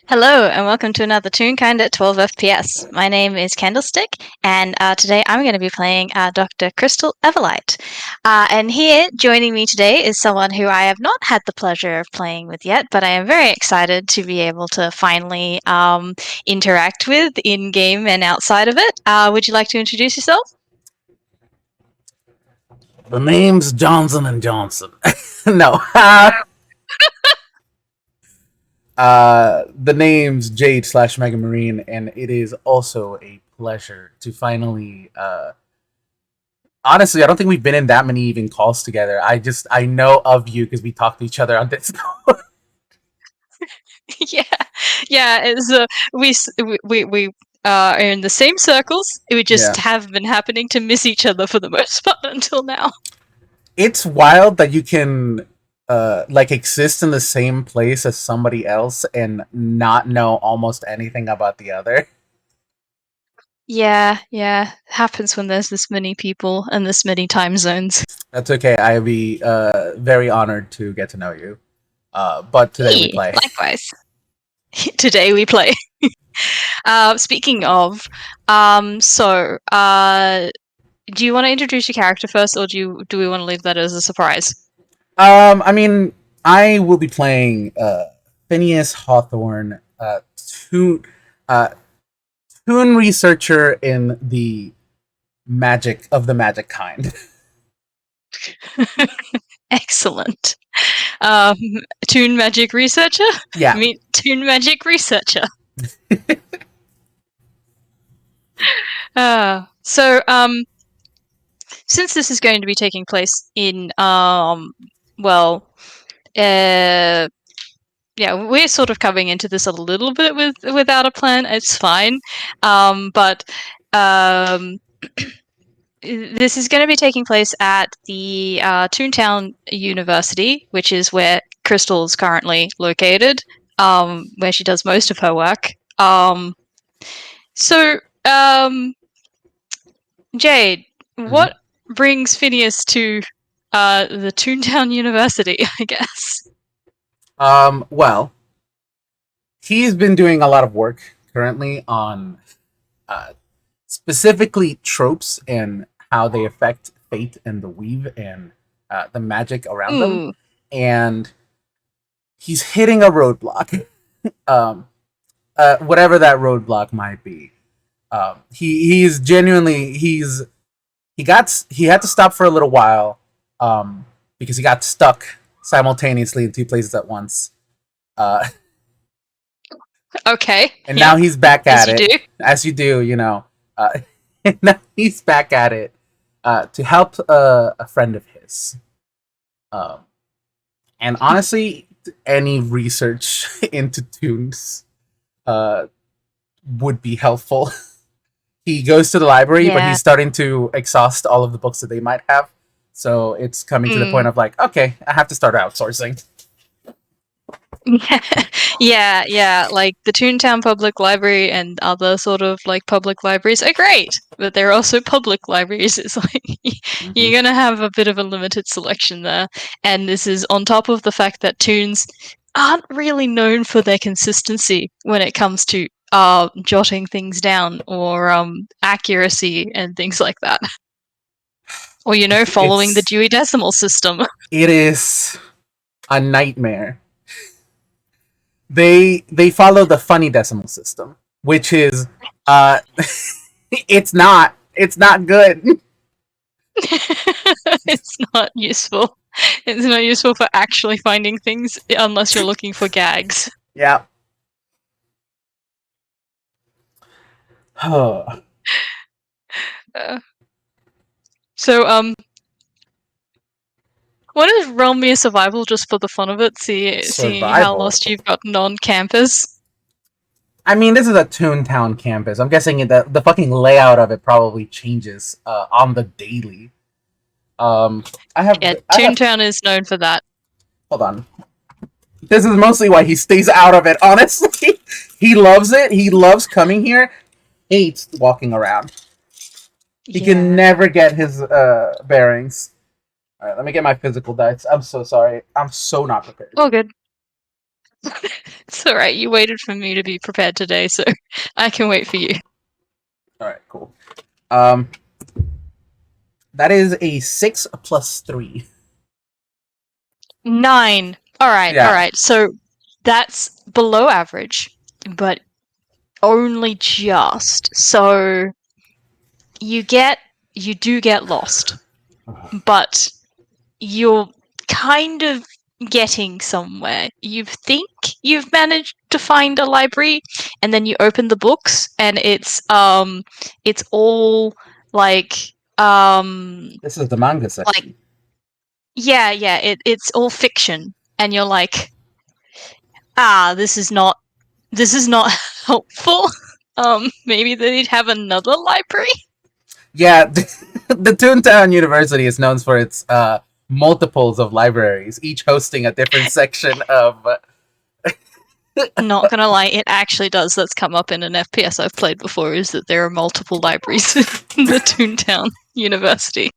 Hello and welcome to another Toonkind at 12 FPS. My name is Candlestick, and today I'm going to be playing Dr. Crystal Everlight. And here, joining me today, is someone who I have not had the pleasure of playing with yet, but I am very excited to be able to finally interact with in game and outside of it. Would you like to introduce yourself? The name's Johnson and Johnson. No. The name's Jade / Mega Marine, and it is also a pleasure to finally. Honestly, I don't think we've been in that many even calls together. I know of you because we talk to each other on Discord. Yeah, yeah. It's we are in the same circles. We just Yeah, have been happening to miss each other for the most part until now. it's wild that you can like exist in the same place as somebody else and not know almost anything about the other. Yeah, yeah. Happens when there's this many people and this many time zones. That's okay. I'd be very honored to get to know you. But today we Hey, play. likewise. Today we play. Speaking of, so do you want to introduce your character first, or do we want to leave that as a surprise? I mean, I will be playing Phineas Hawthorne, Toon, uh, Toon researcher in the magic kind. Excellent. Um, Toon magic researcher. Yeah. Meet Toon magic researcher. So since this is going to be taking place in well uh yeah, we're sort of coming into this a little bit without a plan. It's fine. But this is going to be taking place at the Toontown University, which is where Crystal is currently located, where she does most of her work. So, Jade, Mhm. what brings Phineas to the Toontown University, I guess? Well, he's been doing a lot of work currently on uh, specifically tropes and how they affect fate and the weave and the magic around them, Ooh, and he's hitting a roadblock. um, whatever that roadblock might be. He's genuinely he had to stop for a little while because he got stuck simultaneously in two places at once. Uh, okay. and now Yep, he's back as at you do. it, as you do, you know. And now he's back at it to help a friend of his. Um, and honestly, any research into tunes uh, would be helpful. He goes to the library, but Yeah. he's starting to exhaust all of the books that they might have. So it's coming to the point Mm. of like, okay, I have to start outsourcing. Yeah, yeah. Like the Toontown Public Library and other sort of like public libraries are great, but they're also public libraries. It's like Mm-hmm. you're gonna have a bit of a limited selection there. And this is on top of the fact that Toons aren't really known for their consistency when it comes to jotting things down or accuracy and things like that. Or following the It's Dewey Decimal System. it is a nightmare. They follow the funny decimal system, which is uh, it's not good. It's not useful. It's not useful for actually finding things unless you're looking for gags. Yeah. Oh, Uh, so, what is Realm Me Survival just for the fun of it? Seeing how survival. lost you've gotten on campus. I mean, this is a Toontown campus. I'm guessing the fucking layout of it probably changes on the daily. Um, Yeah, I have. Toontown is known for that. Hold on. This is mostly why he stays out of it. Honestly, he loves it. He loves coming here. Hates walking around. He can Yeah. never get his bearings. All right, let me get my physical dice. I'm so sorry. I'm so not prepared. All good. It's It's all right. You waited for me to be prepared today, so I can wait for you. All right, cool. Um, that is a 6 plus 3. 9. All right, all Yeah. right. So that's below average, but only just. So you get you do get lost, but you're kind of getting somewhere. You think you've managed to find a library, and then you open the books, and it's all like This is the manga like section. yeah, it's all fiction, and you're like, this is not helpful. Maybe they'd have another library. Yeah, the Toontown University is known for its multiples of libraries, each hosting a different section of. Not gonna lie, it actually does. That's come up in an FPS I've played before. Is that there are multiple libraries in the Toontown University?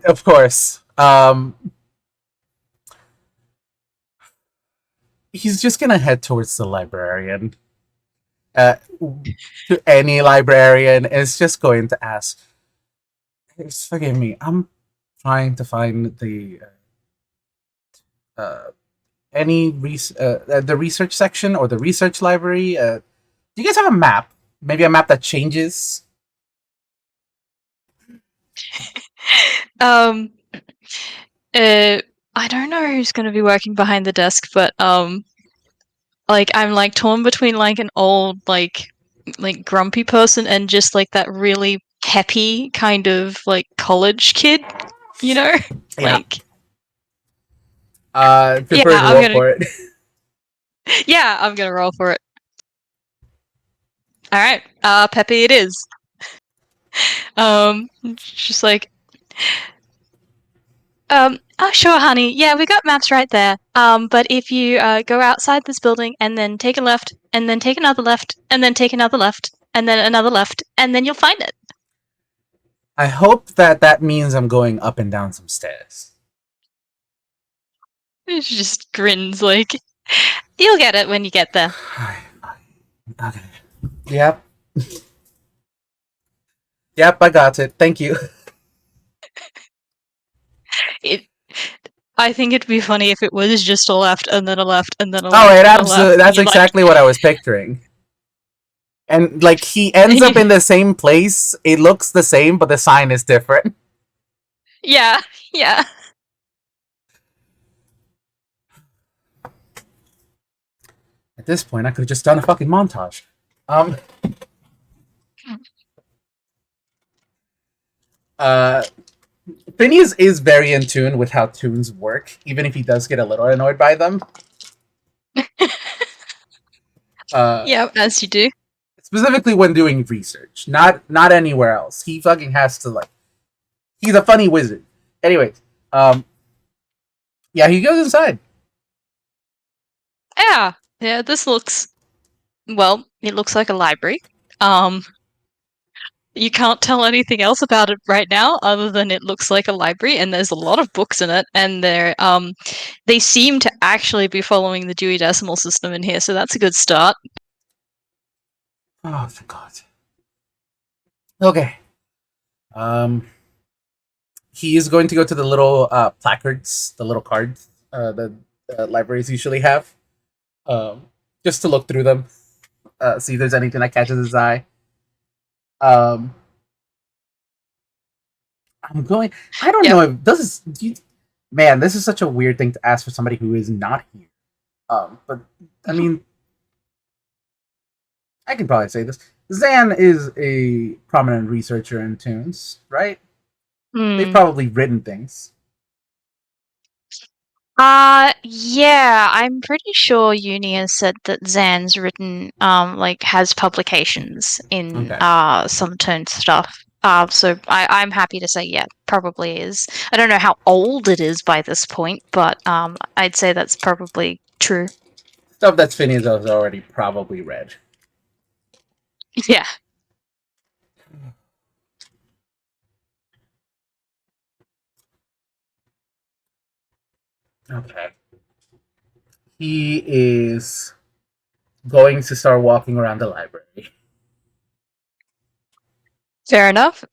Of course. He's just gonna head towards the librarian. Uh, to any librarian is just going to ask, forgive me, I'm trying to find uh, the research section or the research library. Do you guys have a map? Maybe a map that changes. Um, uh, I don't know who's gonna be working behind the desk, but like I'm like torn between like an old like grumpy person and just like that really peppy kind of like college kid, you know? Yeah. Like yeah, Prefer to I'm roll gonna for it. yeah, I'm gonna roll for it. All right, peppy it is. Just like oh sure, honey. Yeah, we got maps right there. But if you go outside this building and then take a left, and then take another left, and then take another left, and then another left, and then you'll find it. I hope that means I'm going up and down some stairs. She just grins like, you'll get it when you get there. Okay. Yep. Yep, I got it. Thank you. It. I think it'd be funny if it was just a left and then a left and then a Oh, left it and a absolutely. left, and That's you're like, exactly what I was picturing. And like he ends and up you, in the same place. It looks the same, but the sign is different. yeah, yeah. At this point, I could have just done a fucking montage. Um. Uh. Phineas is very in tune with how tunes work, even if he does get a little annoyed by them. Uh. Yeah, as you do. Specifically when doing research, not anywhere else. He fucking has to like. He's a funny wizard. Anyways. Yeah, he goes inside. Yeah, yeah. This looks well. It looks like a library. Um, you can't tell anything else about it right now, other than it looks like a library, and there's a lot of books in it, and they seem to actually be following the Dewey Decimal System in here, so that's a good start. Oh, thank God. Okay. Um, he is going to go to the little placards, the little cards that libraries usually have, um, just to look through them, see if there's anything that catches his eye. Um, I'm going. I don't know Yep. if this is. Man, this is such a weird thing to ask for somebody who is not here. But I mean, I can probably say this. Zan is a prominent researcher in tunes, right? They've Hmm. probably written things. Yeah, I'm pretty sure Uni has said that Zan's written, like, has publications in, Okay. some Toon stuff. So I'm happy to say, yeah, probably is. I don't know how old it is by this point, but, I'd say that's probably true. Stuff that Phineas has already probably read. Yeah. Okay. he is going to start walking around the library. Fair enough.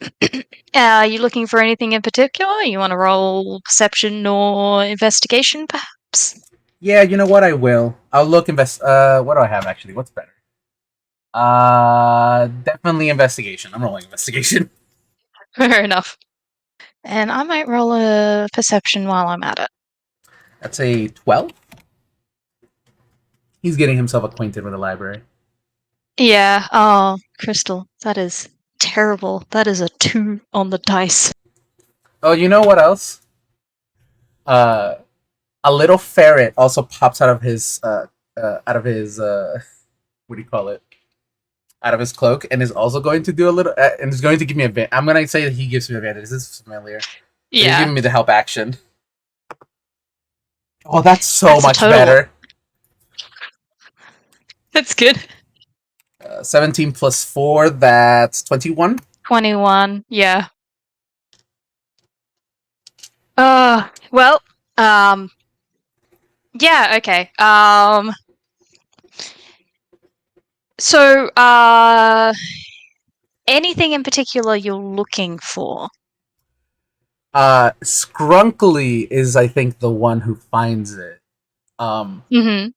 Are you looking for anything in particular? You want to roll perception or investigation, perhaps? Yeah, you know what? I will. I'll look invest. What do I have actually? What's better? Definitely investigation. I'm rolling investigation. Fair enough. And I might roll a perception while I'm at it. That's a 12. He's getting himself acquainted with the library. Yeah. Oh, Crystal, that is terrible. That is a 2 on the dice. Oh, you know what else? Uh, a little ferret also pops out of his what do you call it? Out of his cloak, and is also going to do a little, and is going to give me a. I'm going to say that he gives me advantage. This is familiar. So he's Yeah, giving me the help action. Oh, that's so that's a much total. better. That's good. 17 plus 4, that's 21. 21. Yeah. Well, um, yeah, okay. So, anything in particular you're looking for? Skrunkly is, I think, the one who finds it. Um, Mm-hmm.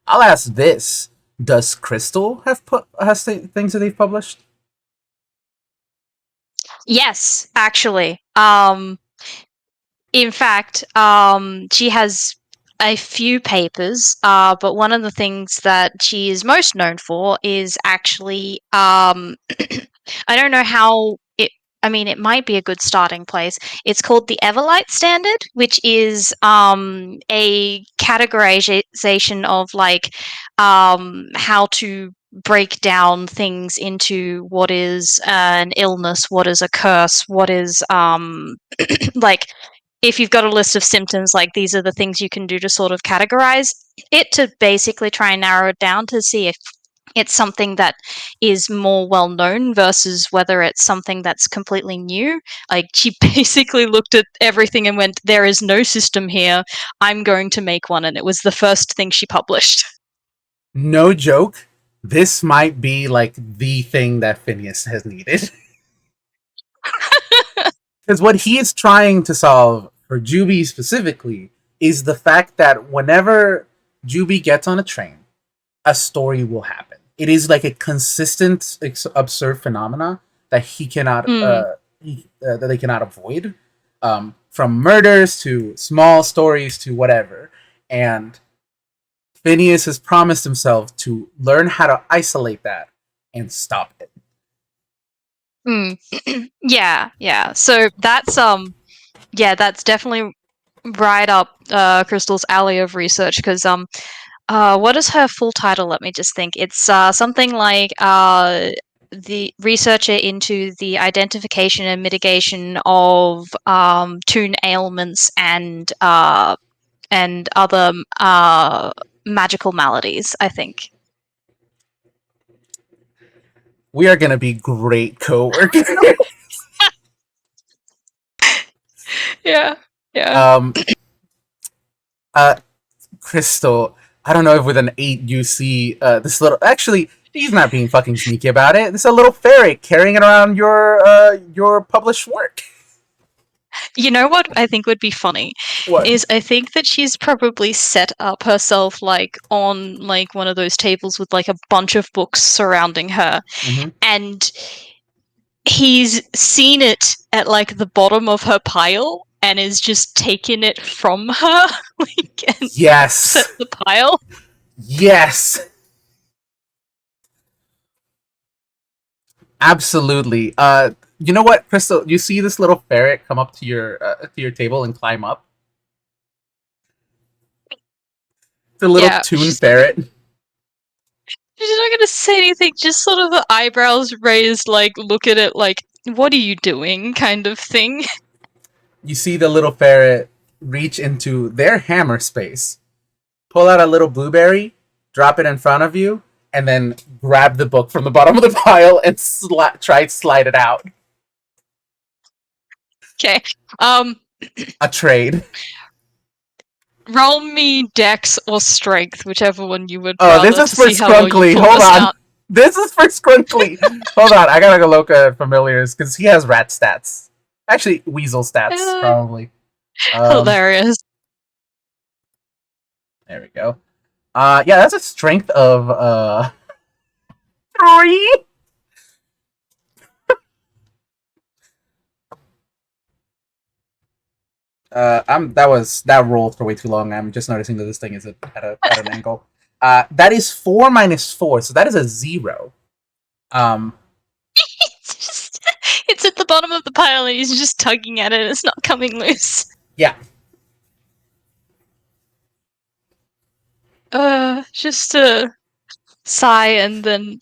I'll ask this: does Crystal have things that they've published? Yes, actually. In fact, she has a few papers, but one of the things that she is most known for is actually, I don't know how it. I mean, it might be a good starting place. It's called the Everlight Standard, which is a categorization of like how to break down things into what is an illness, what is a curse, what is like if you've got a list of symptoms, like these are the things you can do to sort of categorize it to basically try and narrow it down to see if it's something that is more well known versus whether it's something that's completely new. Like she basically looked at everything and went, "There is no system here. I'm going to make one," and it was the first thing she published. No joke. This might be like the thing that Phineas has needed. Because what he is trying to solve for Juby specifically is the fact that whenever Juby gets on a train, a story will happen. It is like a consistent, absurd phenomena that he cannot, Mm. that they cannot avoid, from murders to small stories to whatever. And Phineas has promised himself to learn how to isolate that and stop it. Mm. Yeah, yeah. So yeah, that's definitely right up Crystal's alley of research because what is her full title? Let me just think. It's something like the researcher into the identification and mitigation of Toon ailments and other magical maladies, I think. We are gonna be great co-workers. Yeah, yeah. um, uh, Crystal, I don't know if with an 8 you see this little. Actually, he's not being fucking sneaky about it. This is a little ferret carrying it around your published work. You know what I think would be funny What? is I think that she's probably set up herself like on like one of those tables with like a bunch of books surrounding her, Mm-hmm. and he's seen it at like the bottom of her pile and is just taken it from her like and upset Yes. the pile. Yes. Absolutely. You know what, Crystal? You see this little ferret come up to your table and climb up. It's a little Yeah, Toon ferret. she's not gonna say anything, just sort of the eyebrows raised, like look at it like, what are you doing kind of thing. You see the little ferret reach into their hammer space, pull out a little blueberry, drop it in front of you, and then grab the book from the bottom of the pile and try to slide it out. Okay. Um A trade. Roll me Dex or Strength, whichever one you would Oh, this rather, is to for see how well you Scrunkly. pull Hold this on. out. This is for Scrunkly. Hold on. I gotta go look at familiars because he has rat stats. Actually, weasel stats, Uh, probably. Um, Hilarious. there we go. Yeah, that's a strength of 3. That rolled for way too long. I'm just noticing that this thing is at an angle. That is 4 - 4, so that is a 0. Um, It's just, it's at the bottom of the pile and he's just tugging at it and it's not coming loose. yeah. Just to sigh and then,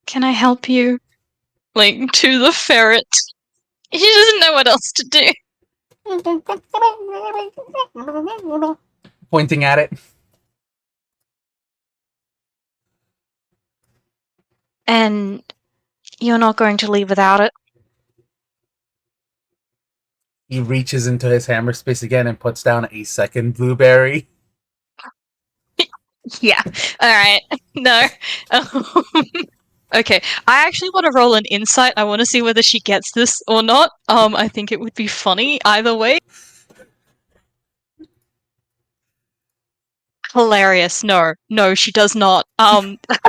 can I help you? Like, to the ferret. He doesn't know what else to do. Pointing at it. And you're not going to leave without it? He reaches into his hammer space again and puts down a second blueberry. Yeah. Alright. No. Okay. I actually want to roll an insight. I want to see whether she gets this or not. I think it would be funny either way. Hilarious. No. No, she does not.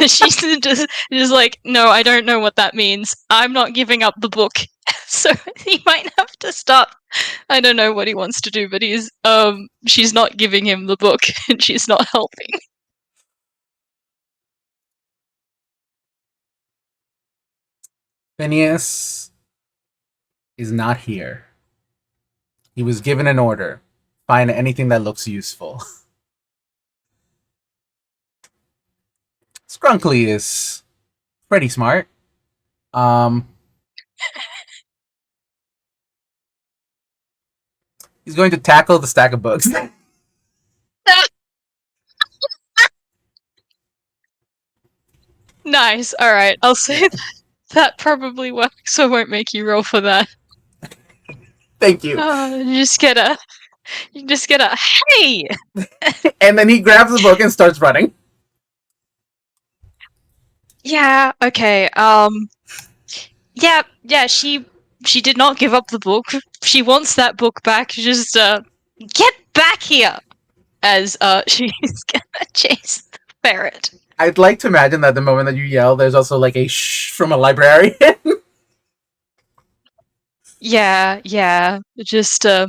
She's just like, no, I don't know what that means. I'm not giving up the book. So he might have to stop. I don't know what he wants to do, but she's not giving him the book and she's not helping. Phineas is not here. He was given an order. Find anything that looks useful. Scrunkly is pretty smart. Um, he's going to tackle the stack of books. Nice. Alright, I'll say Yeah. that probably works, so I won't make you roll for that. Thank you. You just get a hey! And then he grabs the book and starts running. Yeah, okay, yeah, she did not give up the book. She wants that book back. Just get back here! As she's gonna chase the ferret. I'd like to imagine that the moment that you yell, there's also like a shh from a librarian. Yeah. Just uh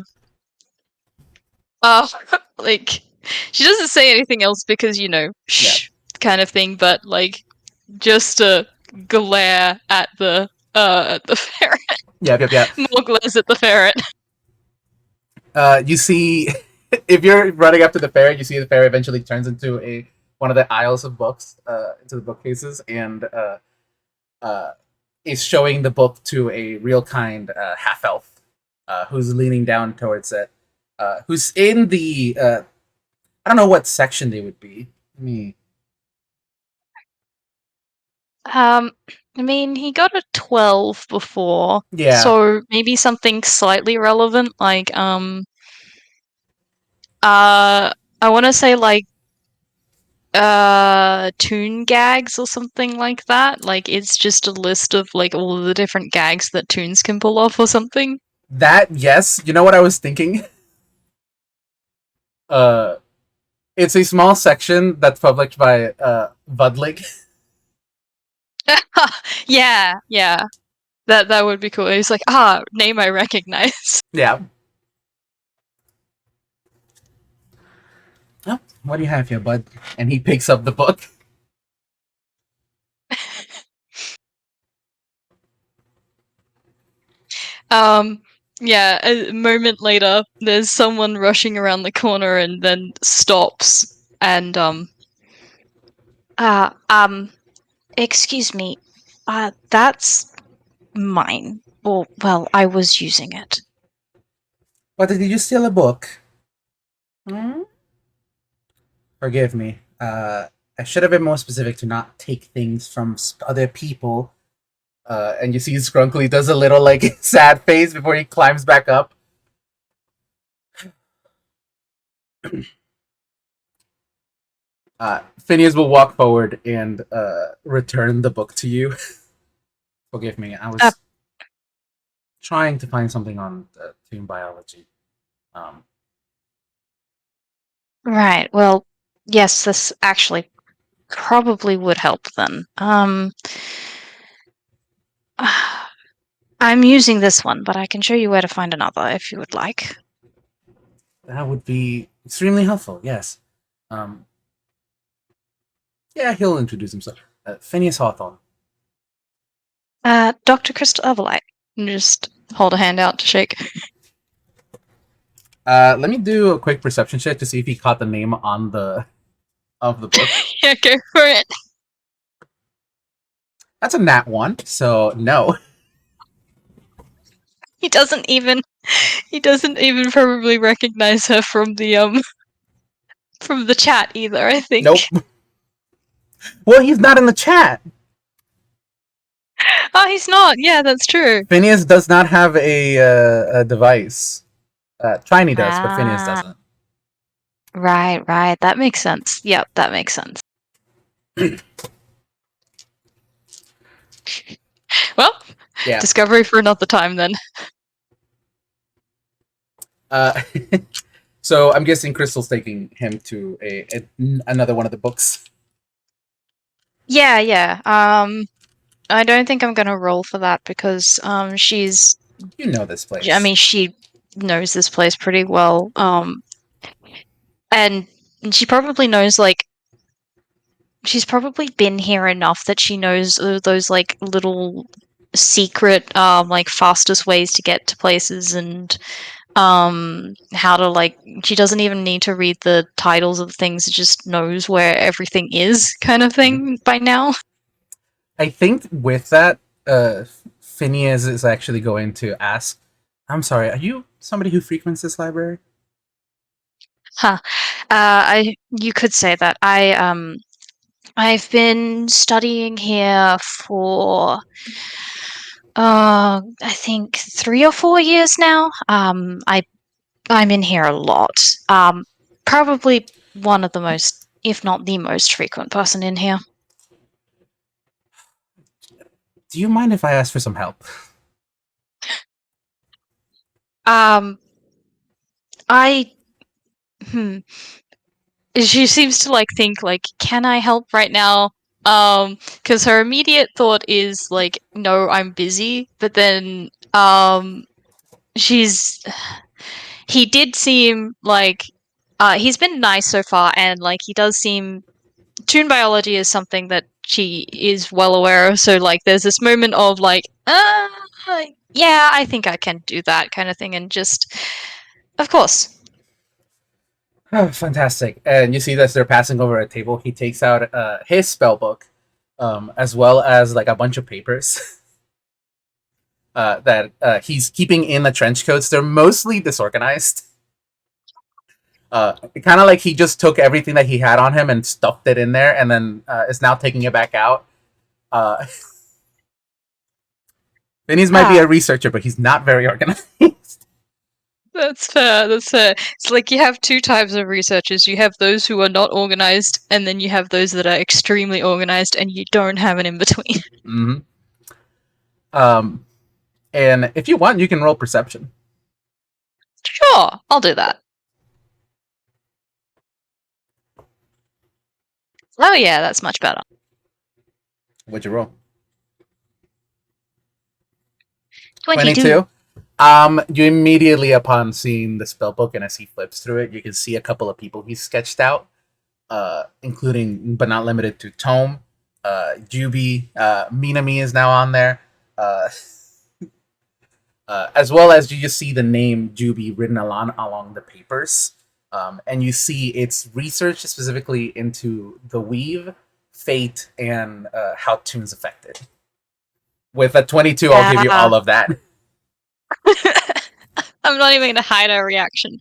like she doesn't say anything else because, shh kind of thing, but like just glare at the ferret. Yep. More glares at the ferret. You see, if you're running up to the ferret, you see the ferret eventually turns into a one of the aisles of books, into the bookcases, and uh, is showing the book to a real kind half elf, who's leaning down towards it, who's in the I don't know what section they would be. Let me. Um, I mean, he got a 12 before, Yeah, so maybe something slightly relevant, like, I want to say, like, Toon gags or something like that. Like, it's just a list of, like, all of the different gags that Toons can pull off or something. that yes. You know what I was thinking? Uh, it's a small section that's published by Budlik. Yeah. That would be cool. He's like, name I recognize. Yeah. Oh, what do you have here, bud? And he picks up the book. Um, yeah, a moment later, there's someone rushing around the corner and then stops and, uh, um, excuse me, that's mine. Or, well, I was using it. But did you steal a book? Hmm? Forgive me. I should have been more specific to not take things from other people. And you see Scrunkly does a little like sad face before he climbs back up. Phineas will walk forward and return the book to you. Forgive me, I Uh, was trying to find something on Toon biology. Um, right. Well, yes, this actually probably would help then. I'm using this one, but I can show you where to find another if you would like. that would be extremely helpful. Yes. Um, yeah, he'll introduce himself. Phineas Hawthorne. Dr. Crystal Everlight. And just hold a hand out to shake. Let me do a quick perception check to see if he caught the name on the of the book. Yeah, go for it. That's a nat one, so no. He doesn't even probably recognize her from the chat either, I think. Nope. Well, he's not in the chat. Oh, he's not. Yeah, that's true. Phineas does not have a device. Tiny does, but Phineas Ah, doesn't. right, right. That makes sense. Yep, that makes sense. Well, Yeah. discovery for another time then. Uh, so I'm guessing Crystal's taking him to another one of the books. Yeah, yeah. I don't think I'm gonna roll for that because You know this I place. mean she knows this place pretty well. And she probably knows like she's probably been here enough that she knows those like little secret like fastest ways to get to places and how to like she doesn't even need to read the titles of things, it just knows where everything is kind of Mhm. thing by now. I think with that, Phineas is actually going to ask. I'm sorry. Are you somebody who frequents this library? Huh. I you could say that. I've been studying here for I think 3 or 4 years now. I'm in here a lot. Probably one of the most, if not the most frequent person in here. Do you mind if I ask for some help? Um, I hmm. She seems to like think like, can I help right now? Because her immediate thought is like, no, I'm busy. But then, she's he did seem like, he's been nice so far, and like he does seem toon biology is something that she is well aware of. So like, there's this moment of like, yeah, I think I can do that kind of thing, and just, of course. Oh, fantastic. And you see that they're passing over a table. He takes out his spell book, as well as like a bunch of papers that he's keeping in the trench coats. They're mostly disorganized. Kind of like he just took everything that he had on him and stuffed it in there, and then is now taking it back out. Uh, Phineas might be Ah, a researcher, but he's not very organized. that's fair. That's fair. It's like you have two types of researchers. You have those who are not organized, and then you have those that are extremely organized, and you don't have an in between. Mm-hmm. Um, and if you want, you can roll perception. Sure, I'll do that. Oh yeah, that's much better. What'd you roll? 22. 22. You immediately, upon seeing the spell book and as he flips through it, you can see a couple of people he's sketched out, including but not limited to Tome, Juby, Minami is now on there, uh, as well as you just see the name Juby written along the papers, and you see it's research specifically into the weave, fate, and how Toon's affected. With a 22, I'll give you Yeah. all of that. I'm not even gonna hide her reaction.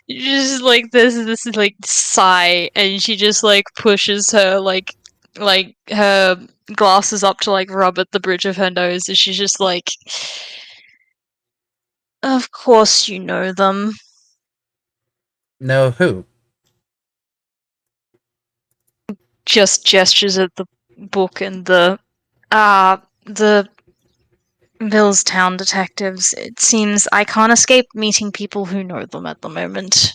Just like this is like sigh, and she just like pushes her like her glasses up to like rub at the bridge of her nose, and she's just like, "Of course you know them." No, who? just gestures at the book and the Millstown detectives. It seems I can't escape meeting people who know them at the moment.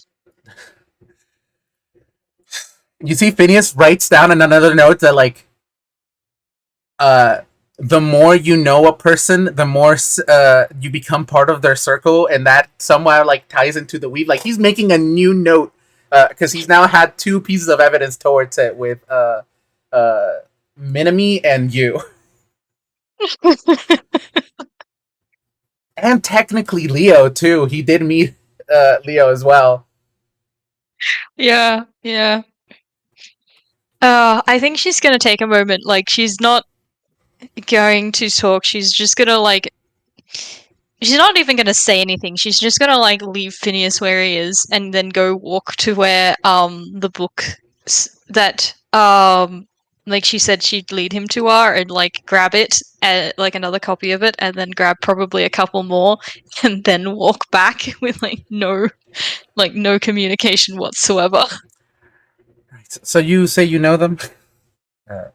You see, Phineas writes down in another note that like uh the more you know a person, the more you become part of their circle, and that somehow like ties into the weave. Like he's making a new note because he's now had two pieces of evidence towards it with uh Minami and you, and technically Leo too. He did meet Leo as well. Yeah, yeah. I think she's gonna take a moment. Like, she's not going to talk. She's just gonna like. She's not even gonna say anything. She's just gonna like leave Phineas where he is, and then go walk to where the book that like she said she'd lead him to are, and like grab it, like another copy of it, and then grab probably a couple more, and then walk back with no communication whatsoever. Right. So you say you know them? Uh,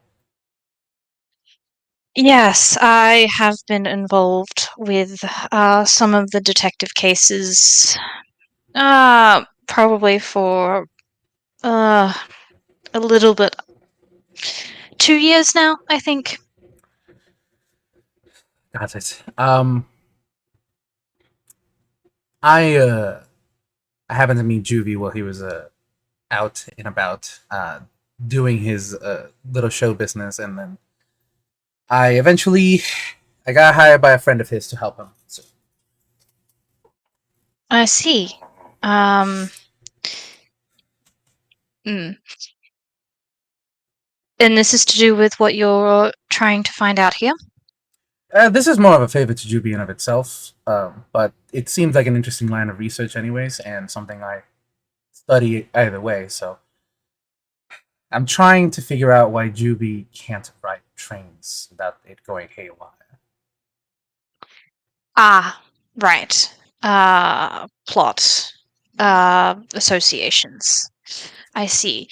Yes, I have been involved with some of the detective cases. Probably for a little bit. 2 years now, I think. got it. I happened to meet Juvie while he was out and about doing his little show business, and then I got hired by a friend of his to help him. So, I see. Um, mm. And this is to do with what you're trying to find out here? this is more of a favor to Juvie in of itself, but it seems like an interesting line of research, anyways, and something I study either way. So I'm trying to figure out why Juvie can't ride trains without it going haywire. Ah, right. Plot. Associations. I see.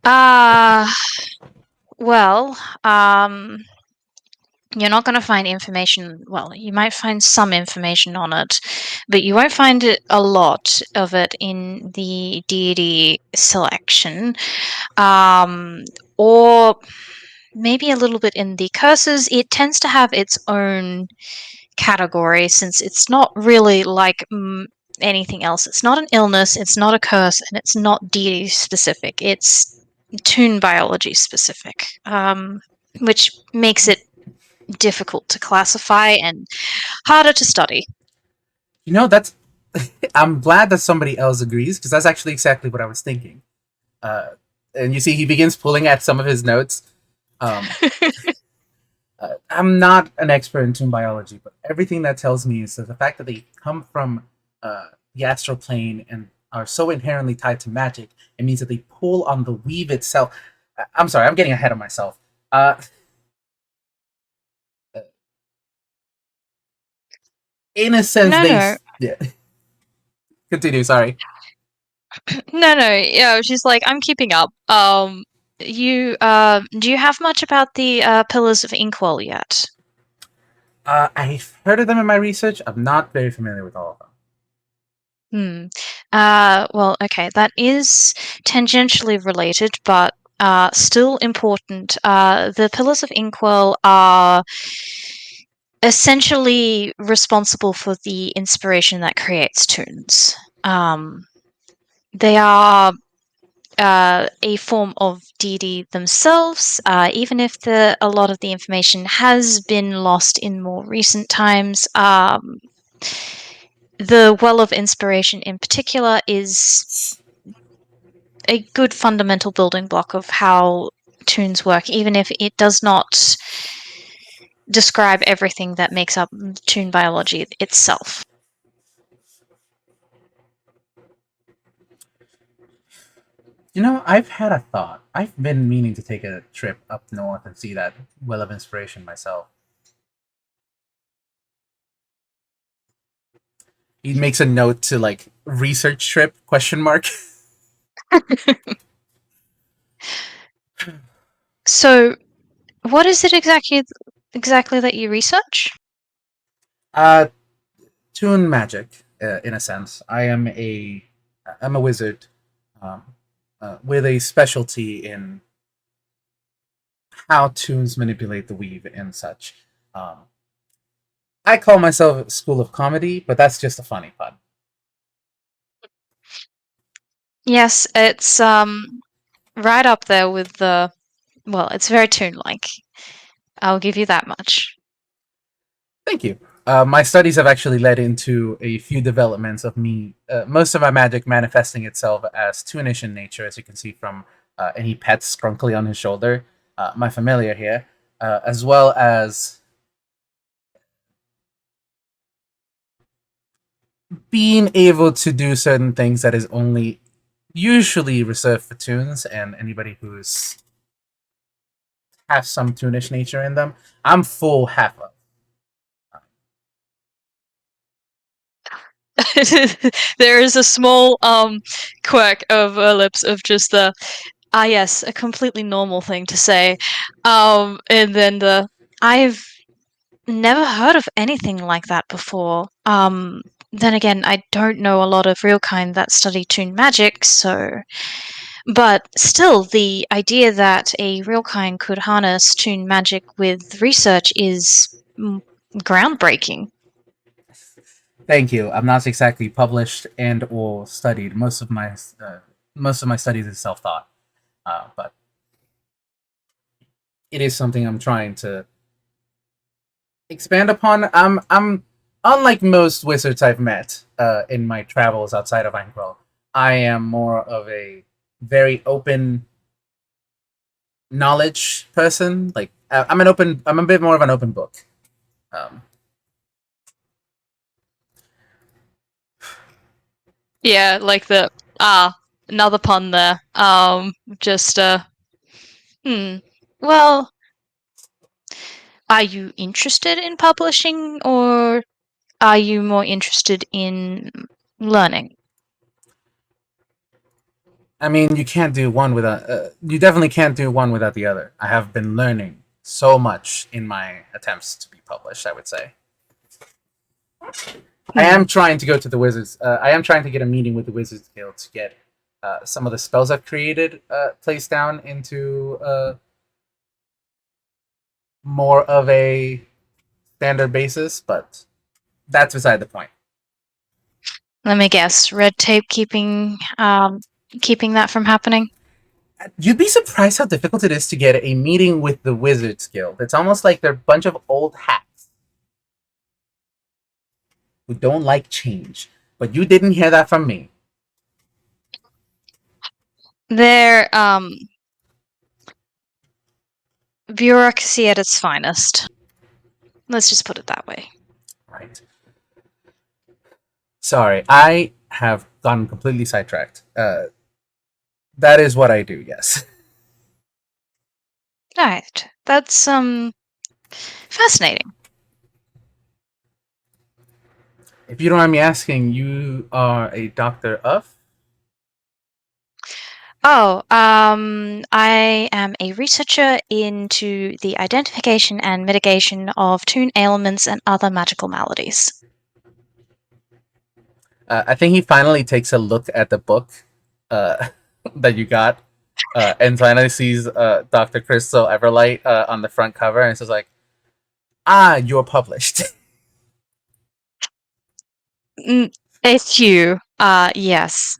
Uh, well, you're not going to find information. Well, you might find some information on it, but you won't find a lot of it in the deity selection, um, or maybe a little bit in the curses. It tends to have its own category since it's not really like anything else. It's not an illness, it's not a curse, and it's not deity specific. It's Toon biology specific, which makes it difficult to classify and harder to study. You know, that's. I'm glad that somebody else agrees because that's actually exactly what I was thinking. Uh, and you see, he begins pulling at some of his notes. Um, I'm not an expert in tomb biology, but everything that tells me is that the fact that they come from the astral plane and are so inherently tied to magic, it means that they pull on the weave itself. I'm sorry, I'm getting ahead of myself. In a sense, No, no, yeah. Continue. Sorry. no. Yeah, she's like, I'm keeping up. You do you have much about the pillars of Inkwell yet? I've heard of them in my research. I'm not very familiar with all of them. Hmm. Well, okay, that is tangentially related, but still important. The pillars of Inkwell are essentially responsible for the inspiration that creates tunes. Um, they are a form of deity themselves, even if a lot of the information has been lost in more recent times. The Well of Inspiration, in particular, is a good fundamental building block of how tunes work, even if it does not describe everything that makes up tune biology itself. You know, I've had a thought. I've been meaning to take a trip up north and see that well of inspiration myself. He makes a note to like research trip question mark. So, what is it exactly that you research? Uh, Toon magic, in a sense. I'm a wizard, um, with a specialty in how toons manipulate the weave and such. Um, I call myself School of Comedy, but that's just a funny pun. Yes, it's right up there with the well, it's very Toon-like. I'll give you that much. Thank you. My studies have actually led into a few developments of me, most of my magic manifesting itself as toonish in nature, as you can see from and he pets Scrunkly on his shoulder, my familiar here, as well as being able to do certain things that is only usually reserved for toons and anybody who's has some toonish nature in them. I'm full half of. There is a small quirk of her lips of just the yes, a completely normal thing to say. And then the I've never heard of anything like that before. Then again, I don't know a lot of real kind that study Toon magic, so but still the idea that a real kind could harness Toon magic with research is groundbreaking. Thank you. I'm not exactly published and or studied. Most of my studies is self taught, but it is something I'm trying to expand upon. I'm unlike most wizards I've met in my travels outside of Angro. I am more of a very open knowledge person. Like I'm a bit more of an open book. Um, Yeah, like the another pun there. Just hmm. Well, are you interested in publishing or are you more interested in learning? I mean, you can't do one without. You definitely can't do one without the other. I have been learning so much in my attempts to be published. I would say I Hmm. am trying to go to the Wizards. I am trying to get a meeting with the Wizards Guild to get some of the spells I've created placed down into more of a standard basis, but that's beside the point. Let me guess. Red tape keeping that from happening? You'd be surprised how difficult it is to get a meeting with the Wizards Guild. It's almost like they're a bunch of old hats who don't like change. But you didn't hear that from me. They're bureaucracy at its finest. Let's just put it that way. Right. Sorry, I have gone completely sidetracked. That is what I do, yes. Right. That's fascinating. If you don't mind me asking, you are a doctor of? Oh, I am a researcher into the identification and mitigation of toon ailments and other magical maladies. I think he finally takes a look at the book uh, that you got and finally sees Dr. Crystal Everlight on the front cover and says like, "Ah, you're published." It's you. Yes.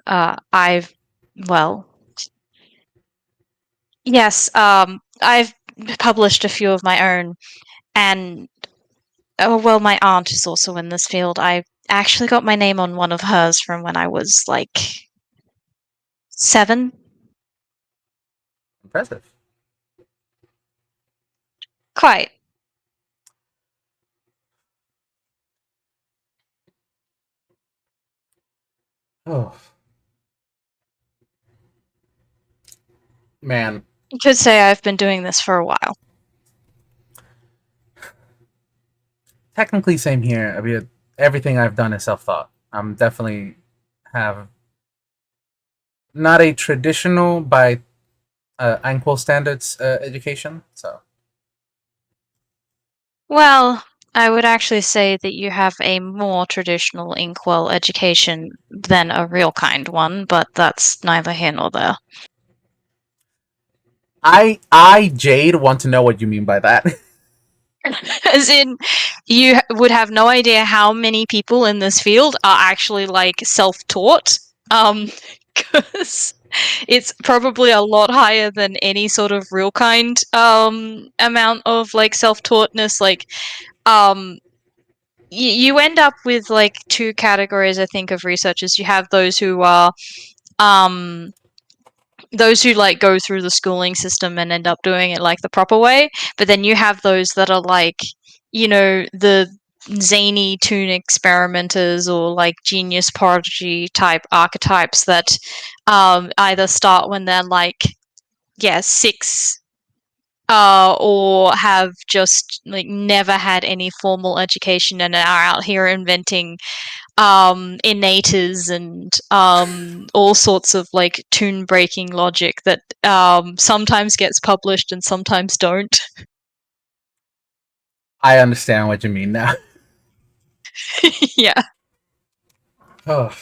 Well, yes. I've published a few of my own, and oh well, my aunt is also in this field. I actually got my name on one of hers from when I was like 7. Impressive. Quite. Oh man, You could say I've been doing this for a while. technically same here. I mean, everything I've done is self-taught. I'm definitely have not a traditional by Anquil standards education. So Well, I would actually say that you have a more traditional inkwell education than a real kind one, but that's neither here nor there. I Jade want to know what you mean by that. As in, you would have no idea how many people in this field are actually like self-taught. Um, because it's probably a lot higher than any sort of real kind amount of like self-taughtness. Like, um, you end up with like two categories, I think, of researchers. You have um those who like go through the schooling system and end up doing it like the proper way, but then you have those that are like, the zany Toon experimenters or like genius prodigy type archetypes that either start when they're like, yeah, 6, or have just like never had any formal education and are out here inventing innators and all sorts of like tune breaking logic that sometimes gets published and sometimes don't. I understand what you mean now. Yeah. Oh,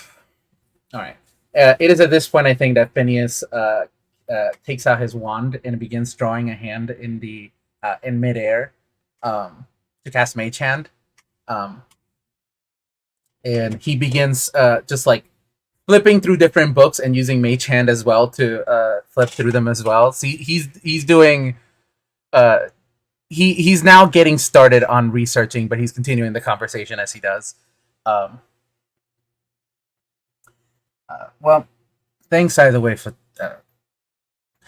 all right. It is at this point I think that Phineas takes out his wand and begins drawing a hand in midair to cast Mage Hand. Um, and he begins just like flipping through different books and using Mage Hand as well to flip through them as well. See, he's doing uh, he's now getting started on researching, but he's continuing the conversation as he does. Um, well, thanks either way for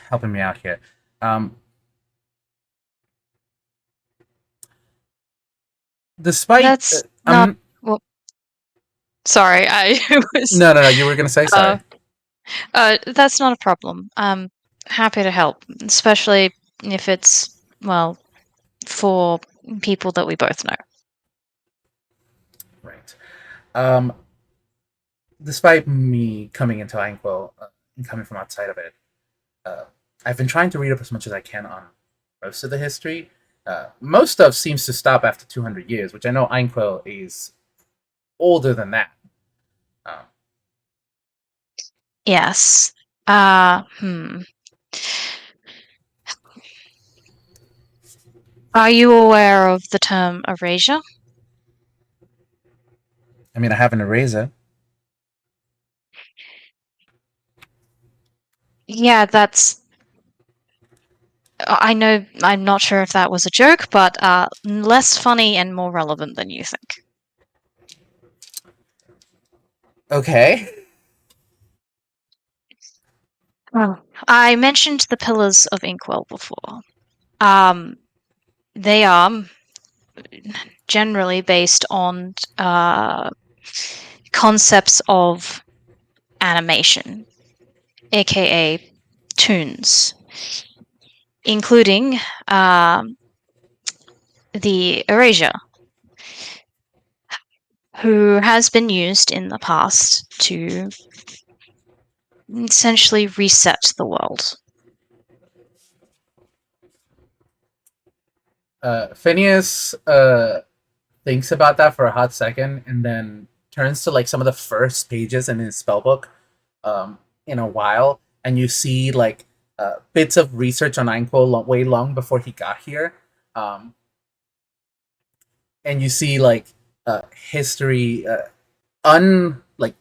helping me out here. Um, despite That's not. Well, sorry, I was. no, you were gonna say Uh, sorry. that's not a problem. I'm happy to help, especially if it's, well, for people that we both know. Right. Um, despite me coming into Anquil and coming from outside of it, uh, I've been trying to read up as much as I can on most of the history. Most stuff seems to stop after 200 years, which I know Anquil is older than that. Um, Yes. Hmm. Are you aware of the term erasure? I mean, I have an eraser. Yeah, that's. I know. I'm not sure if that was a joke, but less funny and more relevant than you think. Okay. Oh. I mentioned the pillars of Inkwell before. Um, they are generally based on concepts of animation, aka toons, including the erasure, who has been used in the past to essentially reset the world. Phineas thinks about that for a hot second and then turns to like some of the first pages in his spellbook in a while, and you see like bits of research on Anquil way long before he got here. Um, and you see like history, un like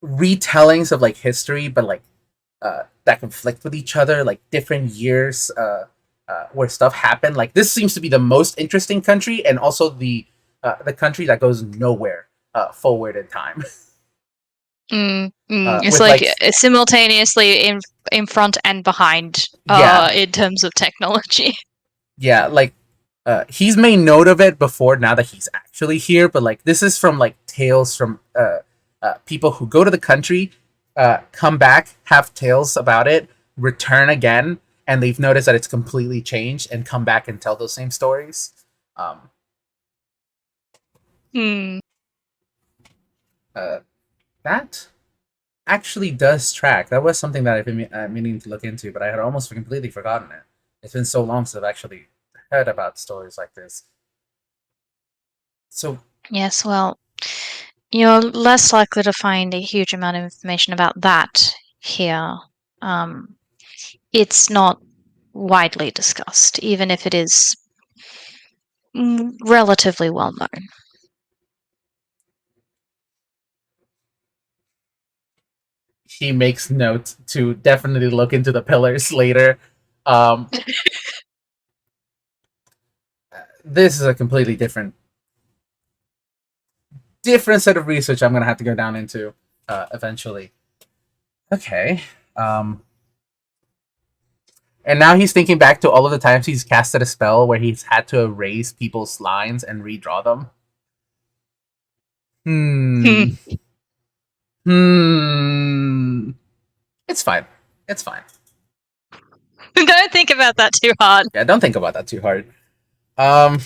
retellings of like history, but like that conflict with each other, like different years where stuff happened. Like this seems to be the most interesting country, and also the country that goes nowhere forward in time. It's With like like simultaneously in front and behind yeah, in terms of technology. yeah, like he's made note of it before now that he's actually here, but like this is from like tales from people who go to the country, come back, have tales about it, return again, and they've noticed that it's completely changed and come back and tell those same stories. Um, Hmm. that actually does track. That was something that I've been meaning to look into, but I had almost completely forgotten it. It's been so long since I've actually heard about stories like this. So Yes, well, you're less likely to find a huge amount of information about that here. Um, it's not widely discussed, even if it is relatively well known. he makes note to definitely look into the pillars later. Um, this is a completely different set of research I'm gonna have to go down into eventually. Okay. Um, and now he's thinking back to all of the times he's casted a spell where he's had to erase people's lines and redraw them. Hmm. Hmm. It's fine. It's fine. Don't think about that too hard. Yeah, don't think about that too hard. Um.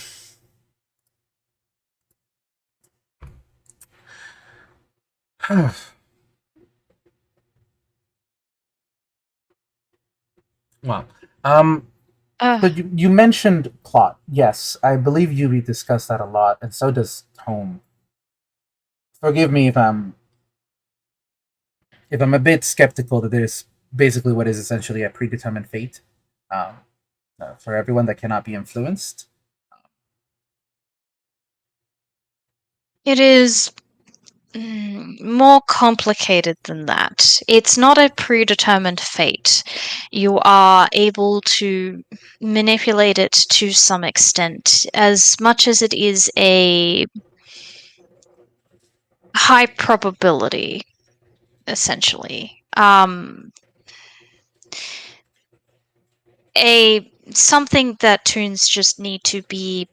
Well. Um. So Uh, you mentioned plot. Yes, I believe we discussed that a lot, and so does Tome. Forgive me if I'm a bit skeptical that there's basically what is essentially a predetermined fate um, for everyone that cannot be influenced. it is more complicated than that. It's not a predetermined fate. You are able to manipulate it to some extent, as much as it is a high probability, essentially. A something that Toons just need to be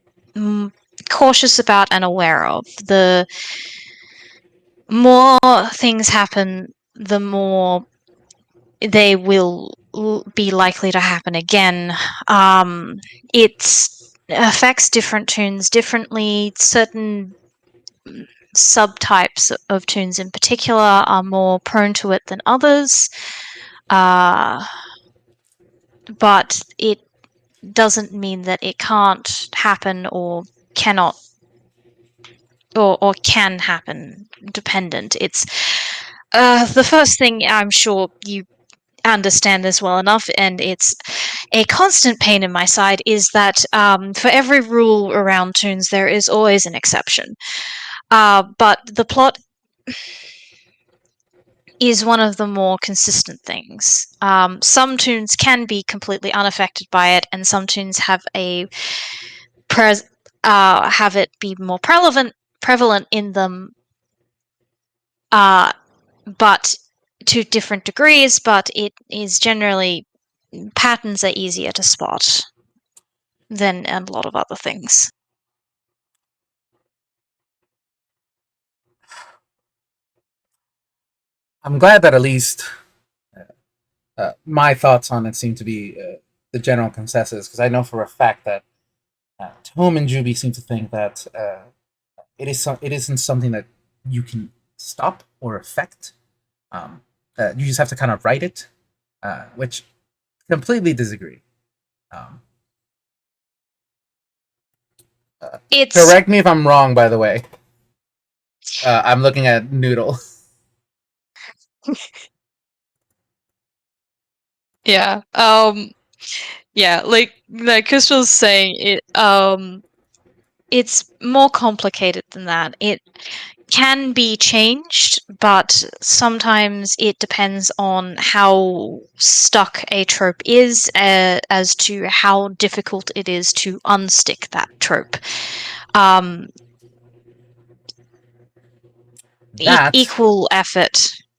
cautious about and aware of. The more things happen, the more they will be likely to happen again. It affects different Toons differently. Certain subtypes of Toons in particular are more prone to it than others. Uh, but it doesn't mean that it can't happen or cannot or can happen dependent. It's the first thing I'm sure you understand this well enough, and it's a constant pain in my side, is that for every rule around Toons, there is always an exception. But the plot is one of the more consistent things. Some Toons can be completely unaffected by it, and some Toons have have it be more prevalent in them, but to different degrees. But it is generally patterns are easier to spot than a lot of other things. I'm glad that at least my thoughts on it seem to be the general consensus, because I know for a fact that Tome and Juby seem to think that it isn't something that you can stop or affect. Um, you just have to kind of write it, which completely disagree. Um, It's Correct me if I'm wrong, by the way. I'm looking at Noodle. yeah. Yeah, like Crystal's saying, it's more complicated than that. It can be changed, but sometimes it depends on how stuck a trope is, as to how difficult it is to unstick that trope. Um, That equal effort.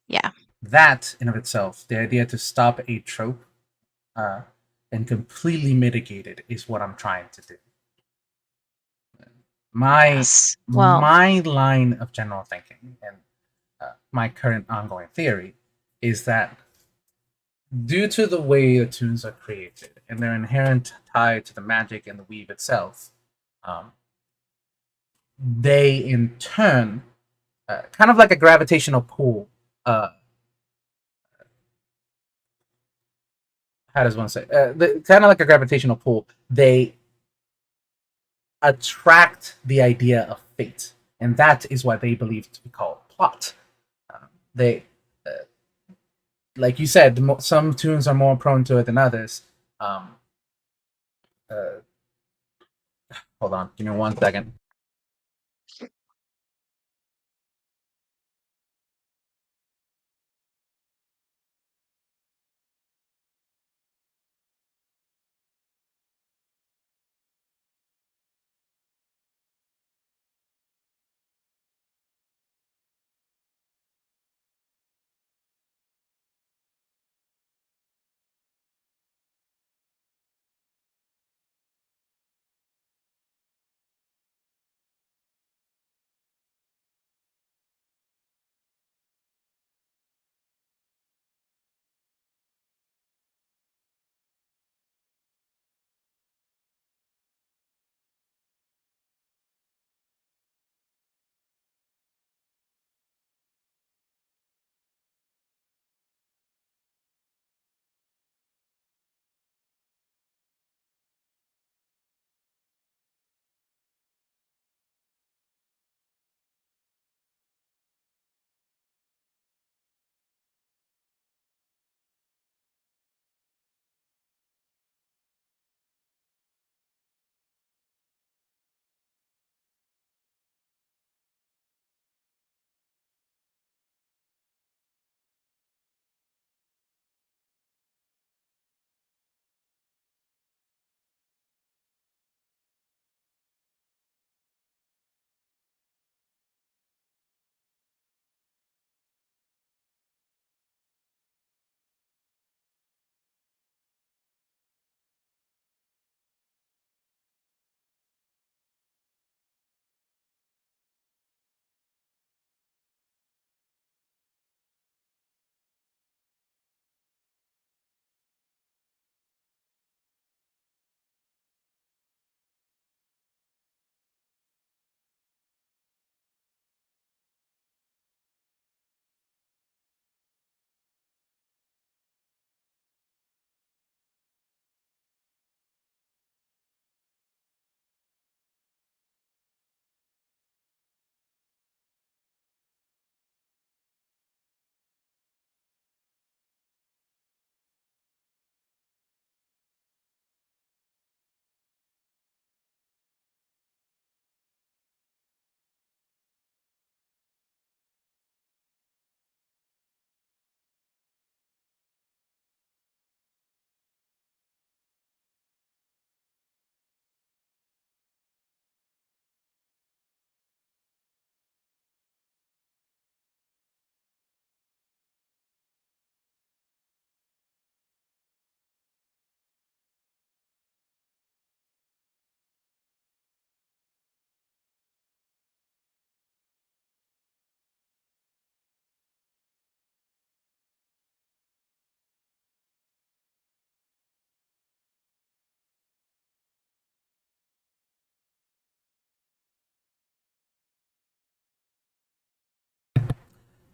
Yeah. that in of itself, the idea to stop a trope uh, and completely mitigate it is what I'm trying to do. My Yes. Well, my line of general thinking and my current ongoing theory is that due to the way the tunes are created and their inherent tie to the magic and the weave itself, um, they in turn kind of like a gravitational pull, uh, how does one say? Kind of like a gravitational pull. They attract the idea of fate, and that is what they believe to be called plot. They, uh, like you said, some tunes are more prone to it than others. Um, uh, Hold on, give me 1 second.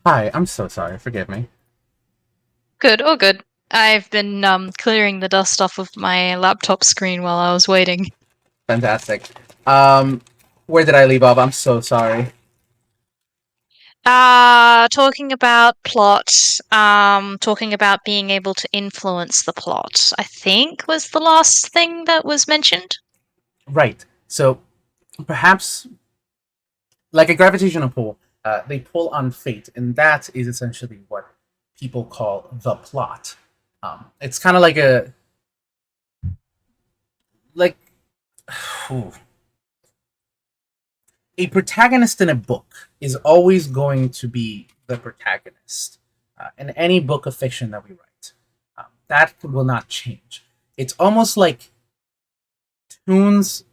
Hi, I'm so sorry. Forgive me. Good, all good. I've been clearing the dust off of my laptop screen while I was waiting. Fantastic. Um, where did I leave off? I'm so sorry. Talking about plot, talking about being able to influence the plot, I think was the last thing that was mentioned. Right. So perhaps like a gravitational pull, they pull on fate, and that is essentially what people call the plot. It's kind of like a like whew, a protagonist in a book is always going to be the protagonist in any book of fiction that we write. That will not change. It's almost like tunes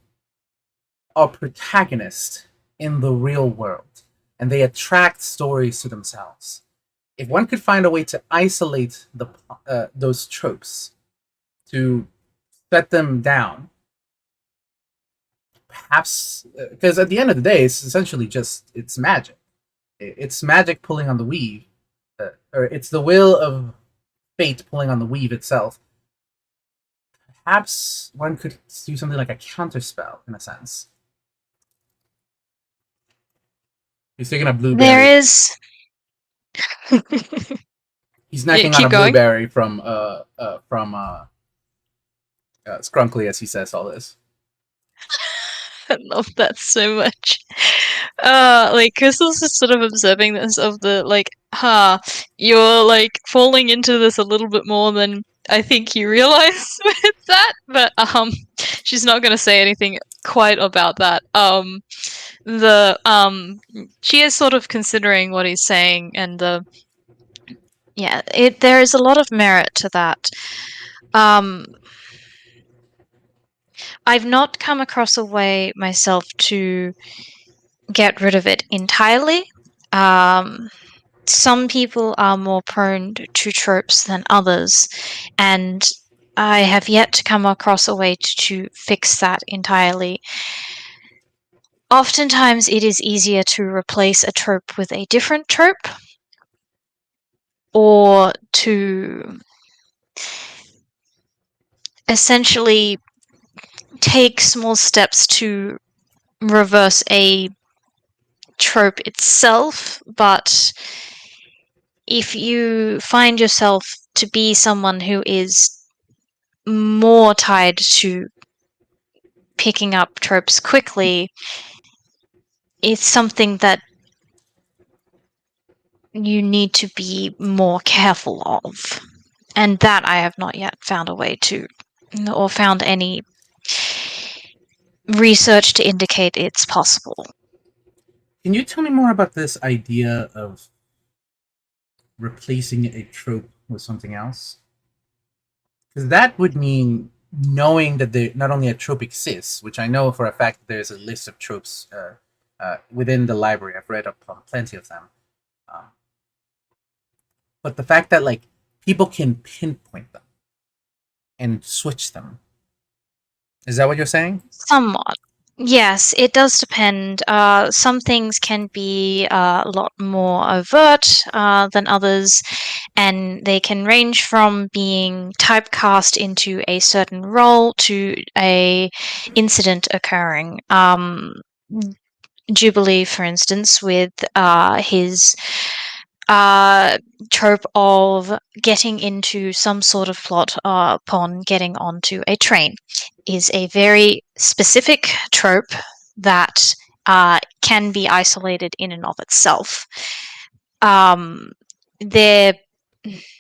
are protagonists in the real world, and they attract stories to themselves. If one could find a way to isolate those tropes, to set them down, perhaps because at the end of the day, it's essentially just it's magic. It's magic pulling on the weave, or it's the will of fate pulling on the weave itself. perhaps one could do something like a counterspell in a sense. He's taking a There blueberry. is. He's Yeah, snacking on a keep going. blueberry from Scrunkly as he says all this. I love that so much. Like Crystal's just sort of observing this of the like, you're like falling into this a little bit more than I think you realize with that, but she's not gonna say anything quite about that. The she is sort of considering what he's saying, and yeah, there is a lot of merit to that. Um, I've not come across a way myself to get rid of it entirely. Um, some people are more prone to tropes than others, and I have yet to come across a way to fix that entirely. Oftentimes, it is easier to replace a trope with a different trope, or to essentially take small steps to reverse a trope itself, but if you find yourself to be someone who is more tied to picking up tropes quickly, it's something that you need to be more careful of. And that I have not yet found a way to, or found any research to indicate it's possible. Can you tell me more about this idea of replacing a trope with something else? Because that would mean knowing that not only a trope exists, which I know for a fact that there's a list of tropes within the library. I've read up on plenty of them. Um, but the fact that like people can pinpoint them and switch them. Is that what you're saying? Somewhat. Yes, it does depend. Some things can be a lot more overt than others, and they can range from being typecast into a certain role to a incident occurring. Jubilee, for instance, with his uh, trope of getting into some sort of plot upon getting onto a train is a very specific trope that can be isolated in and of itself. Um, there,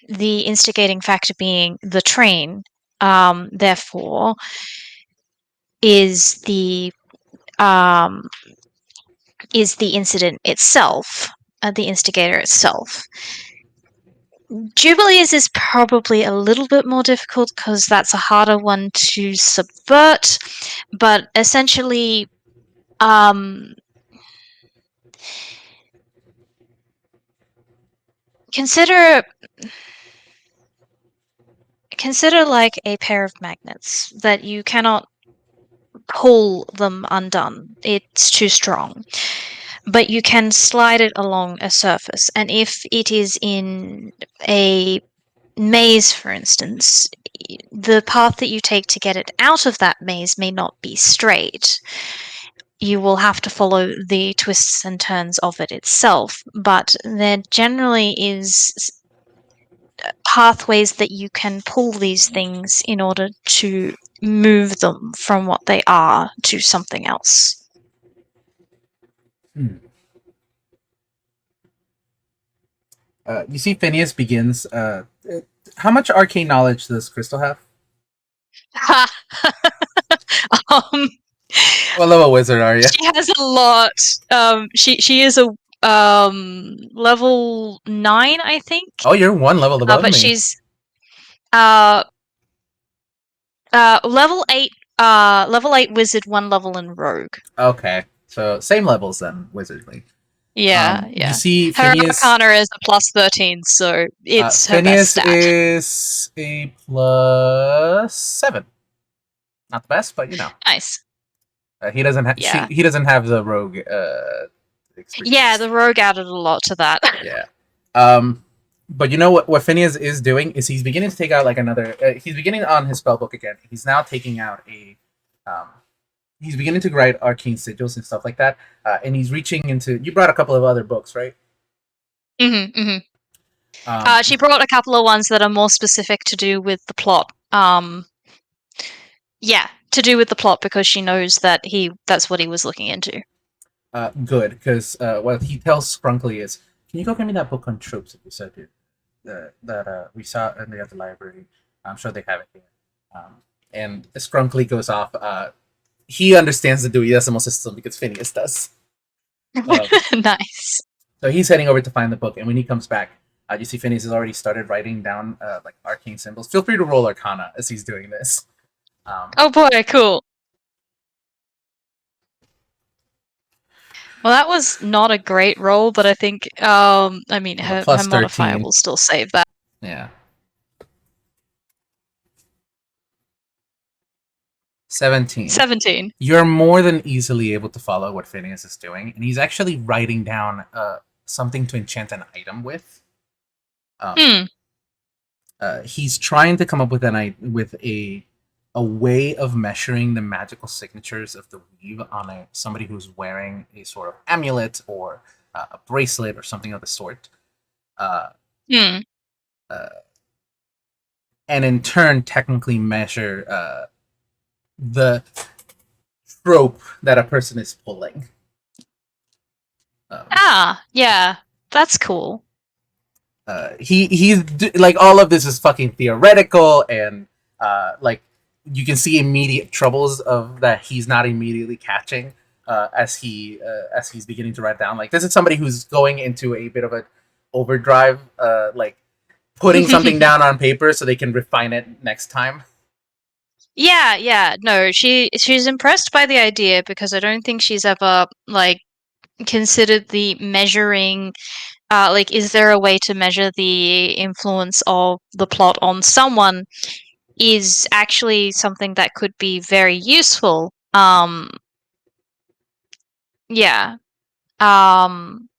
the instigating factor being the train, therefore, is the um, is the incident itself, the instigator itself. Jubilees is probably a little bit more difficult because that's a harder one to subvert, but essentially, um, consider consider like a pair of magnets that you cannot pull them undone. It's too strong. But you can slide it along a surface, and if it is in a maze, for instance, the path that you take to get it out of that maze may not be straight. You will have to follow the twists and turns of it itself, but there generally is pathways that you can pull these things in order to move them from what they are to something else. Hmm. You see, Phineas begins. How much arcane knowledge does Crystal have? um, What level wizard are you? she has a lot. She is a level 9, I think. Oh, you're one level above But me. she's uh level 8 wizard, 1 level in rogue. Okay, so same levels then, wizardly. Yeah, You yeah. see, Her Phineas. arcana is a plus 13, so it's her best Phineas stat. is a +7. Not the best, but Nice. he doesn't. Yeah. He doesn't have the rogue Yeah, expertise. the rogue added a lot to that. Yeah. Um. But you know what Phineas is doing is he's beginning to take out like another. He's beginning on his spell book again. He's now taking out a. He's beginning to write arcane sigils and stuff like that, and he's reaching into. You brought a couple of other books, right? Um, She brought a couple of ones that are more specific to do with the plot. Yeah, to do with the plot because she knows that that's what he was looking into. Good, because what he tells Scrunkly is, "Can you go get me that book on tropes that you said that we saw in the other library? I'm sure they have it here." And Scrunkly goes off. He understands the Dewey Decimal System because Phineas does. Nice. So he's heading over to find the book, and when he comes back, you see Phineas has already started writing down like arcane symbols. Feel free to roll Arcana as he's doing this. Oh boy, cool. Well, that was not a great roll, but I think, I mean, her Plus modifier 13. will still save that. Yeah. 17. 17. You're more than easily able to follow what Phineas is doing, and he's actually writing down something to enchant an item with. He's trying to come up with a way of measuring the magical signatures of the weave on somebody who's wearing a sort of amulet or a bracelet or something of the sort. And in turn, technically measure the trope that a person is pulling. Yeah, that's cool. He's like, all of this is fucking theoretical, and like you can see immediate troubles of that he's not immediately catching as he's beginning to write down. Like, this is somebody who's going into a bit of a overdrive, like putting something down on paper so they can refine it next time. Yeah. No, she's impressed by the idea because I don't think she's ever like considered the measuring. Like, is there a way to measure the influence of the plot on someone? Is actually something that could be very useful. Yeah. Um,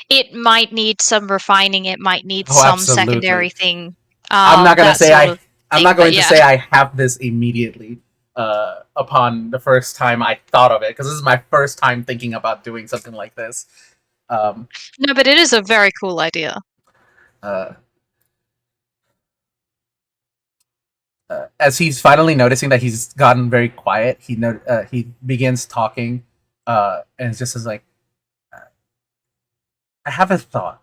it might need some refining. It might need Oh, some absolutely. secondary thing. I'm not gonna That say sort of I'm thing. not But going to yeah. say I have this immediately upon the first time I thought of it, because this is my first time thinking about doing something like this. No, but it is a very cool idea. Uh, as he's finally noticing that he's gotten very quiet, he begins talking, and it's just as like, I have a thought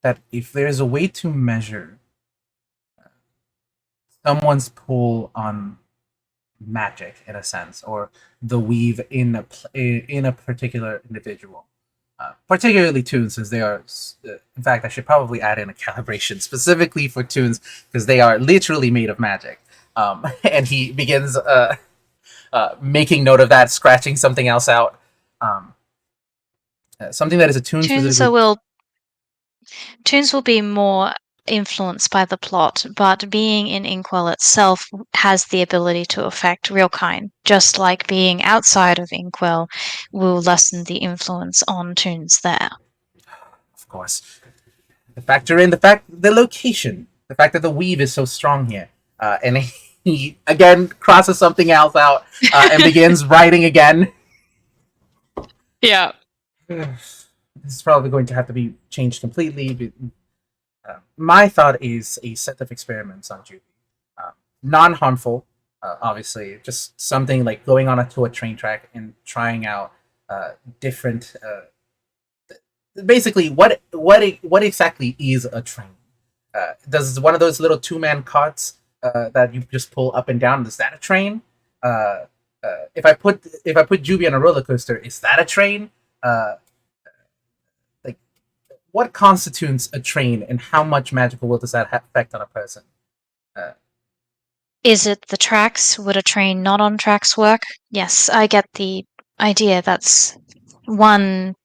that if there's a way to measure someone's pull on magic in a sense, or the weave in a particular individual, particularly Toon, since they are. In fact, I should probably add in a calibration specifically for Toons because they are literally made of magic. And he begins making note of that, scratching something else out. Something that is a Toon specifically. Toons will be more influenced by the plot, but being in Inkwell itself has the ability to affect real kind, just like being outside of Inkwell will lessen the influence on Toons there. Of course, the location, the fact that the weave is so strong here, and he again crosses something else out and begins writing again. Yeah. This is probably going to have to be changed completely. But, my thought is a set of experiments on Judy, non-harmful, obviously, just something like going to a train track and trying out different. Basically, what exactly is a train? Does one of those little two-man carts that you just pull up and down? Is that a train? If I put Juby on a roller coaster, is that a train? Like, what constitutes a train, and how much magical will does that affect on a person? Is it the tracks? Would a train not on tracks work? Yes, I get the idea. That's one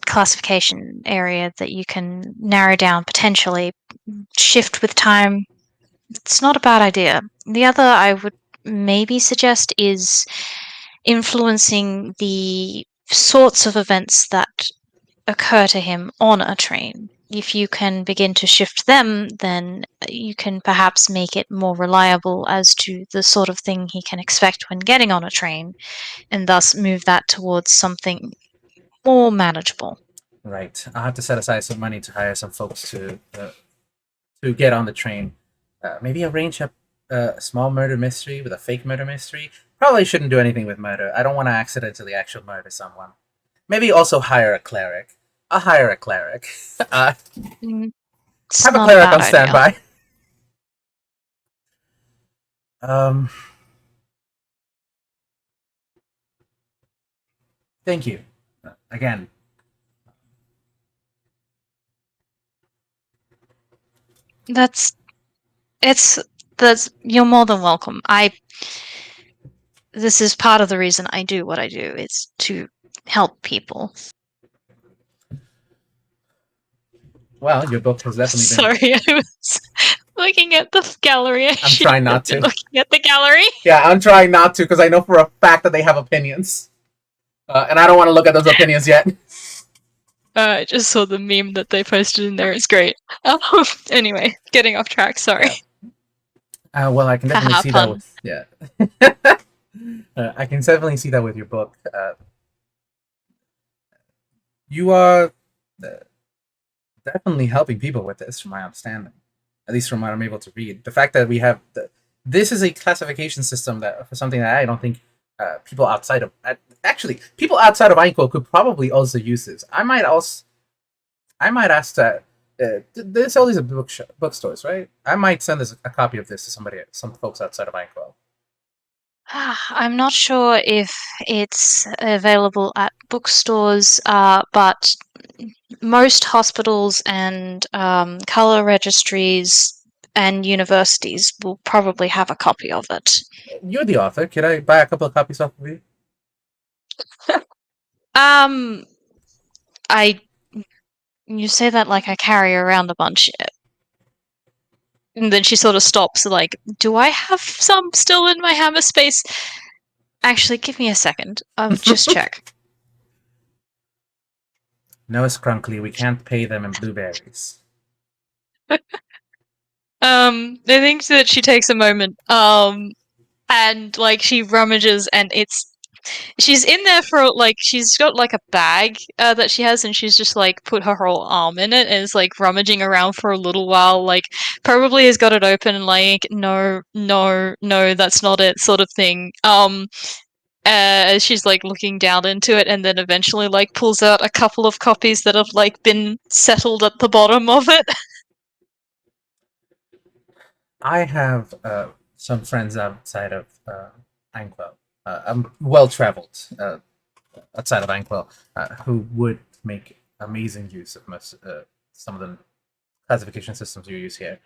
classification area that you can narrow down potentially. Shift with time. It's not a bad idea. The other I would maybe suggest is influencing the sorts of events that occur to him on a train. If you can begin to shift them, then you can perhaps make it more reliable as to the sort of thing he can expect when getting on a train, and thus move that towards something more manageable. Right. I'll have to set aside some money to hire some folks to get on the train. Maybe arrange a small murder mystery with a fake murder mystery. Probably shouldn't do anything with murder. I don't want to accidentally actually murder someone. Maybe also hire a cleric. I'll hire a cleric. Uh, Mm, It's have a not a cleric bad on idea. standby. Um, thank you. Again, That's it's that's You're more than welcome. I This is part of the reason I do what I do, is to help people. well, your book has definitely been. Sorry, I was looking at the gallery. I I'm trying shouldn't have not been to. looking at the gallery. Yeah, I'm trying not to because I know for a fact that they have opinions, and I don't want to look at those opinions yet. I just saw the meme that they posted in there. It's great. Anyway, getting off track. Sorry. Yeah. Well, I can definitely Haha, see that pun. with yeah. I can definitely see that with your book. You are uh, definitely helping people with this, from my understanding, at least from what I'm able to read. The fact that we have this is a classification system that for something that I don't think people outside of actually people outside of Einquo could probably also use this. I might ask that. There's all these bookstores, right? I might send a copy of this to some folks outside of Einquo. I'm not sure if it's available at bookstores, but most hospitals and color registries and universities will probably have a copy of it. You're the author. Could I buy a couple of copies off of you? Um, I You say that like I carry around a bunch. And then she sort of stops, like, do I have some still in my hammer space? Actually, give me a second. I'll just check. No, Scrunkly, we can't pay them in blueberries. I think that she takes a moment, and like she rummages, and she's in there for like she's got like a bag that she has, and she's just like put her whole arm in it and is like rummaging around for a little while, like probably has got it open and like no, no, no, that's not it, sort of thing. She's like looking down into it, and then eventually like pulls out a couple of copies that have like been settled at the bottom of it. I have some friends outside of Anquil. I'm well traveled outside of Anquil who would make amazing use of some of the classification systems you use here.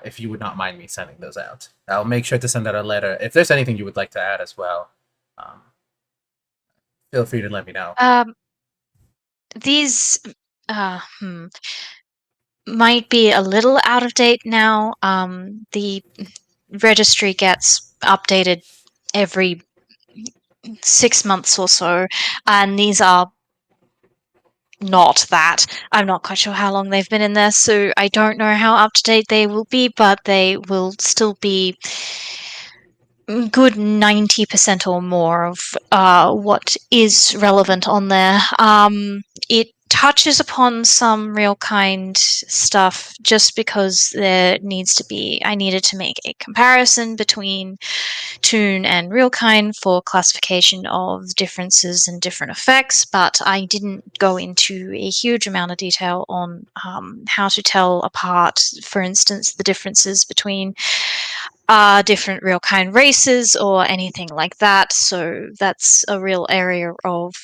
If you would not mind me sending those out, I'll make sure to send out a letter. If there's anything you would like to add as well, um, feel free to let me know. Um, these uh, hmm, might be a little out of date now. The registry gets updated every 6 months or so, and these are not that. I'm not quite sure how long they've been in there, so I don't know how up to date they will be, but they will still be good 90% or more of what is relevant on there. It touches upon some real kind stuff just because I needed to make a comparison between Toon and real kind for classification of differences and different effects, but I didn't go into a huge amount of detail on how to tell apart, for instance, the differences between different real kind races or anything like that. So that's a real area of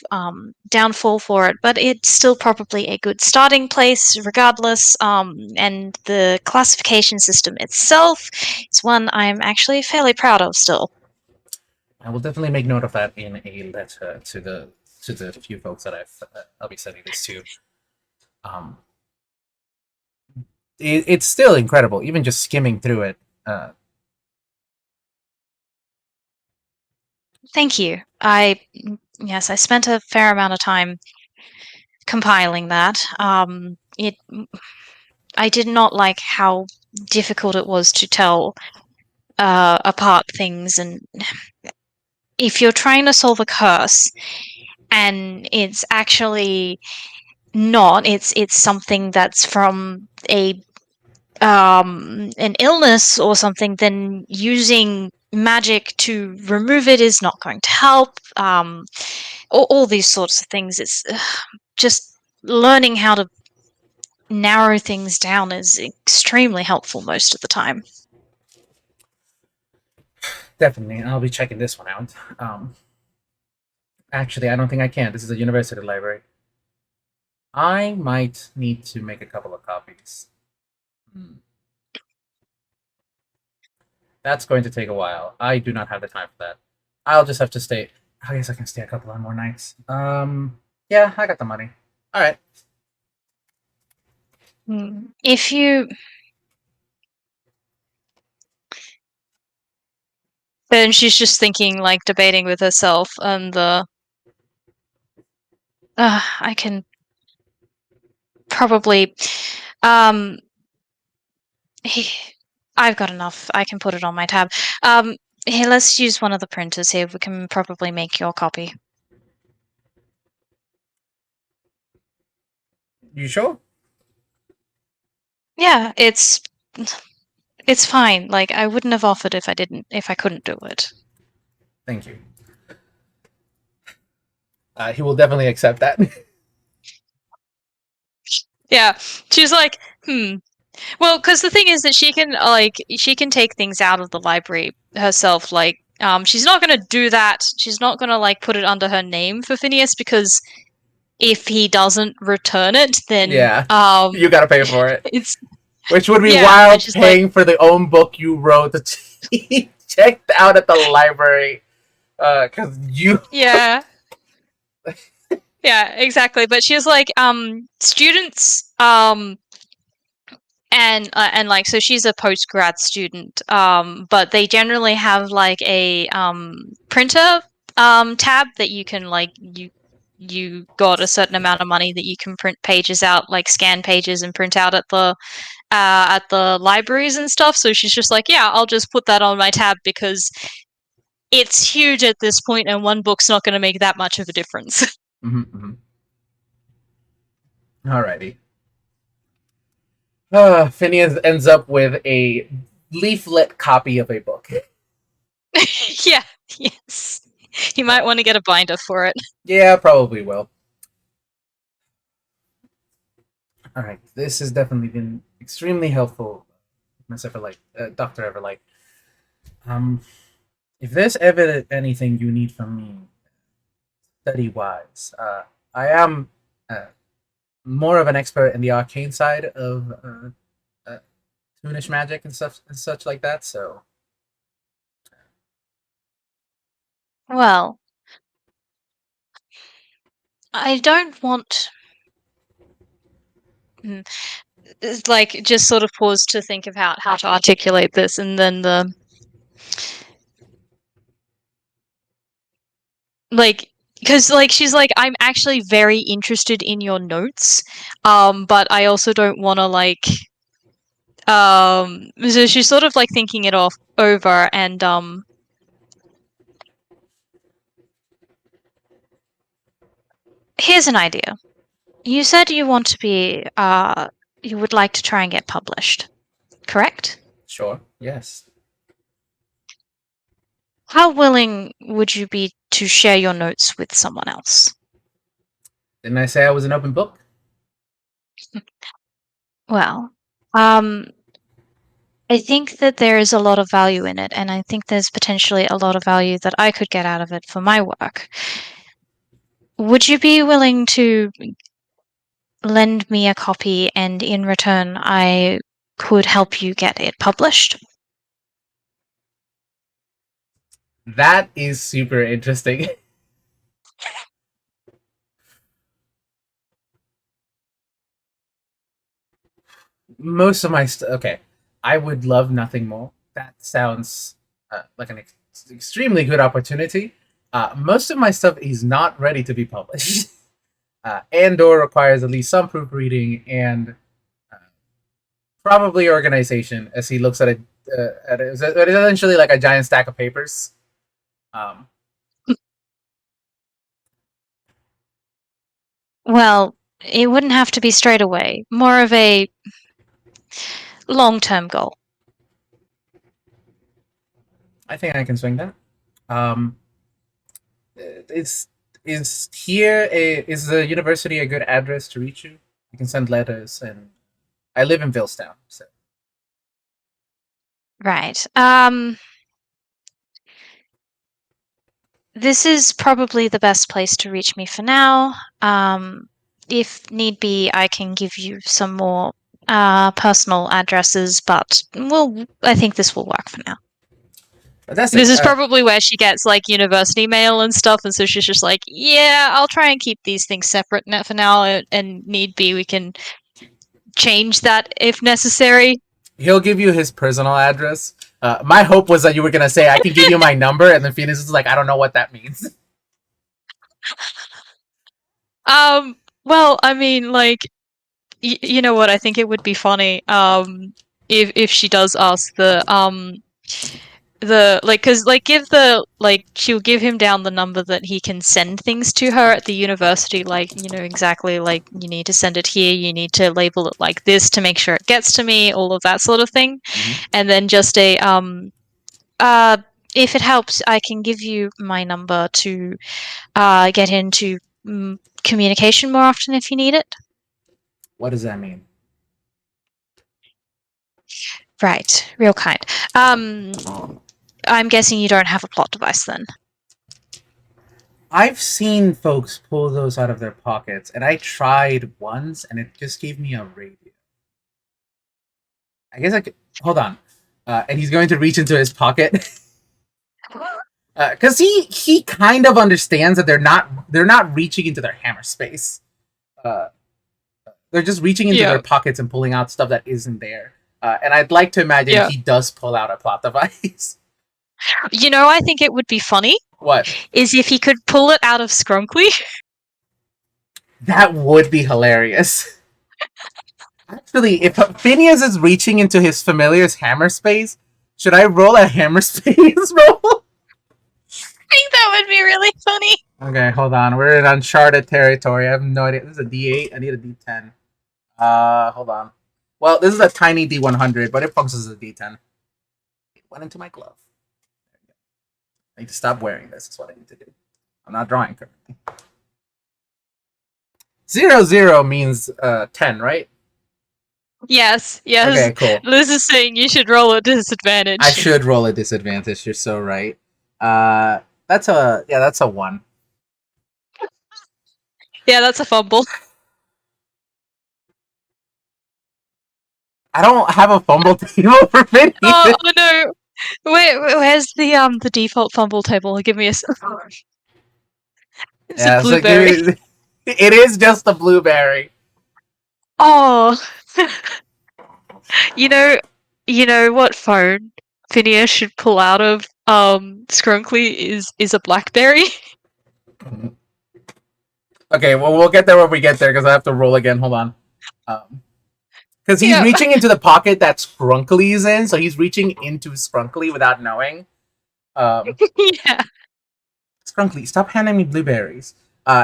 downfall for it, but it's still probably a good starting place regardless. And the classification system itself is one I'm actually fairly proud of still. I will definitely make note of that in a letter to the few folks that I'll be sending this to. Um, it's still incredible, even just skimming through it. Uh, Thank you. Yes, I spent a fair amount of time compiling that. It I did not like how difficult it was to tell apart things, and if you're trying to solve a curse and it's actually not, it's something that's from a an illness or something, then using magic to remove it is not going to help. All these sorts of things. It's just learning how to narrow things down is extremely helpful most of the time. Definitely, I'll be checking this one out. Actually, I don't think I can. This is a university library. I might need to make a couple of copies. Hmm. That's going to take a while. I do not have the time for that. I'll just have to stay. I guess I can stay a couple of more nights. Yeah, I got the money. All right. If you Then she's just thinking, like, debating with herself, and I can probably, um, he, I've got enough. I can put it on my tab. Here, let's use one of the printers here. We can probably make your copy. You sure? Yeah, it's fine. Like, I wouldn't have offered if I couldn't do it. Thank you. He will definitely accept that. Yeah, she's like, hmm. Well, because the thing is that she can take things out of the library herself. Like, she's not gonna do that. She's not gonna like put it under her name for Phineas, because if he doesn't return it, then Yeah, you gotta pay for it. it's Which would be yeah. And wild, she's like, paying for the own book you wrote that he checked out at the library. Because you. yeah, yeah, exactly. But she's like, students, and like, so she's a post grad student, but they generally have like a printer tab that you can like you got a certain amount of money that you can print pages out, like scan pages and print out at the libraries and stuff. So she's just like, yeah, I'll just put that on my tab because it's huge at this point, and one book's not going to make that much of a difference. Mm-hmm, mm-hmm. Alrighty. Phineas ends up with a leaflet copy of a book. Yeah, yes. You might want to get a binder for it. Yeah, probably will. Alright, this has definitely been extremely helpful, Miss Everlight, Dr. Everlight. Um, if there's ever anything you need from me, study wise, I am more of an expert in the arcane side of Toonish magic and stuff and such like that. So Well, I don't want. It's like, just sort of pause to think of how to articulate this, and then the like, because like she's like, I'm actually very interested in your notes, but I also don't want to like, so she's sort of like thinking it off over, and here's an idea. You said you want to be you would like to try and get published, correct? sure, yes. How willing would you be to share your notes with someone else? Didn't I say I was an open book? Well, um, I think that there is a lot of value in it, and I think there's potentially a lot of value that I could get out of it for my work. Would you be willing to lend me a copy, and in return, I could help you get it published? That is super interesting. Most of my okay, I would love nothing more. That sounds like an extremely good opportunity. Most of my stuff is not ready to be published. and/or requires at least some proofreading and uh, probably organization, as he looks at it. It's essentially like a giant stack of papers. Um, Well, it wouldn't have to be straight away. More of a long-term goal. I think I can swing that. Um, it's is here a is the university a good address to reach you? You can send letters, and I live in Villestown, so Right. This is probably the best place to reach me for now. If need be, I can give you some more personal addresses, but I think this will work for now. fantastic. This is probably where she gets like university mail and stuff, and so she's just like, yeah, I'll try and keep these things separate for now, and need be, we can change that if necessary. He'll give you his personal address. My hope was that you were gonna say I can give you my number, and then Phoenix is like, I don't know what that means. Well, I mean, like, you know what? I think it would be funny, if she does ask the like, cause like give the like she'll give him down the number that he can send things to her at the university, like, exactly, like, you need to send it here, you need to label it like this to make sure it gets to me, all of that sort of thing. Mm-hmm. And then just a uh if it helps, I can give you my number to get into communication more often if you need it. What does that mean? Right, real kind. I'm guessing you don't have a plot device then. I've seen folks pull those out of their pockets, and I tried once, and it just gave me a radio. I guess I could hold on. And he's going to reach into his pocket because he kind of understands that they're not reaching into their hammer space. Uh, they're just reaching into their pockets and pulling out stuff that isn't there. And I'd like to imagine he does pull out a plot device. I think it would be funny What? is if he could pull it out of Scrunkly. That would be hilarious. Actually, if Phineas is reaching into his familiar's hammer space, should I roll a hammer space roll? I think that would be really funny. Okay, hold on. We're in uncharted territory. I have no idea. This is a D8. I need a D10. Hold on. Well, this is a tiny D100, but it functions as a D10. It went into my glove. I need to stop wearing this. Is what I need to do. I'm not drawing currently. 00 means 10, right? Yes. Okay, cool. Liz is saying you should roll a disadvantage. I should roll a disadvantage. You're so right. That's a 1. Yeah, that's a fumble. I don't have a fumble table for Phineas. Oh no! Where's the default fumble table? Give me a. It's a blueberry. So it is just a blueberry. Oh, you know, what phone Phineas should pull out of Scrunkly is a BlackBerry. Okay, well we'll get there when we get there because I have to roll again. Hold on. Because he's reaching into the pocket that Scrunkly is in, so he's reaching into Scrunkly without knowing. Yeah. Scrunkly, stop handing me blueberries.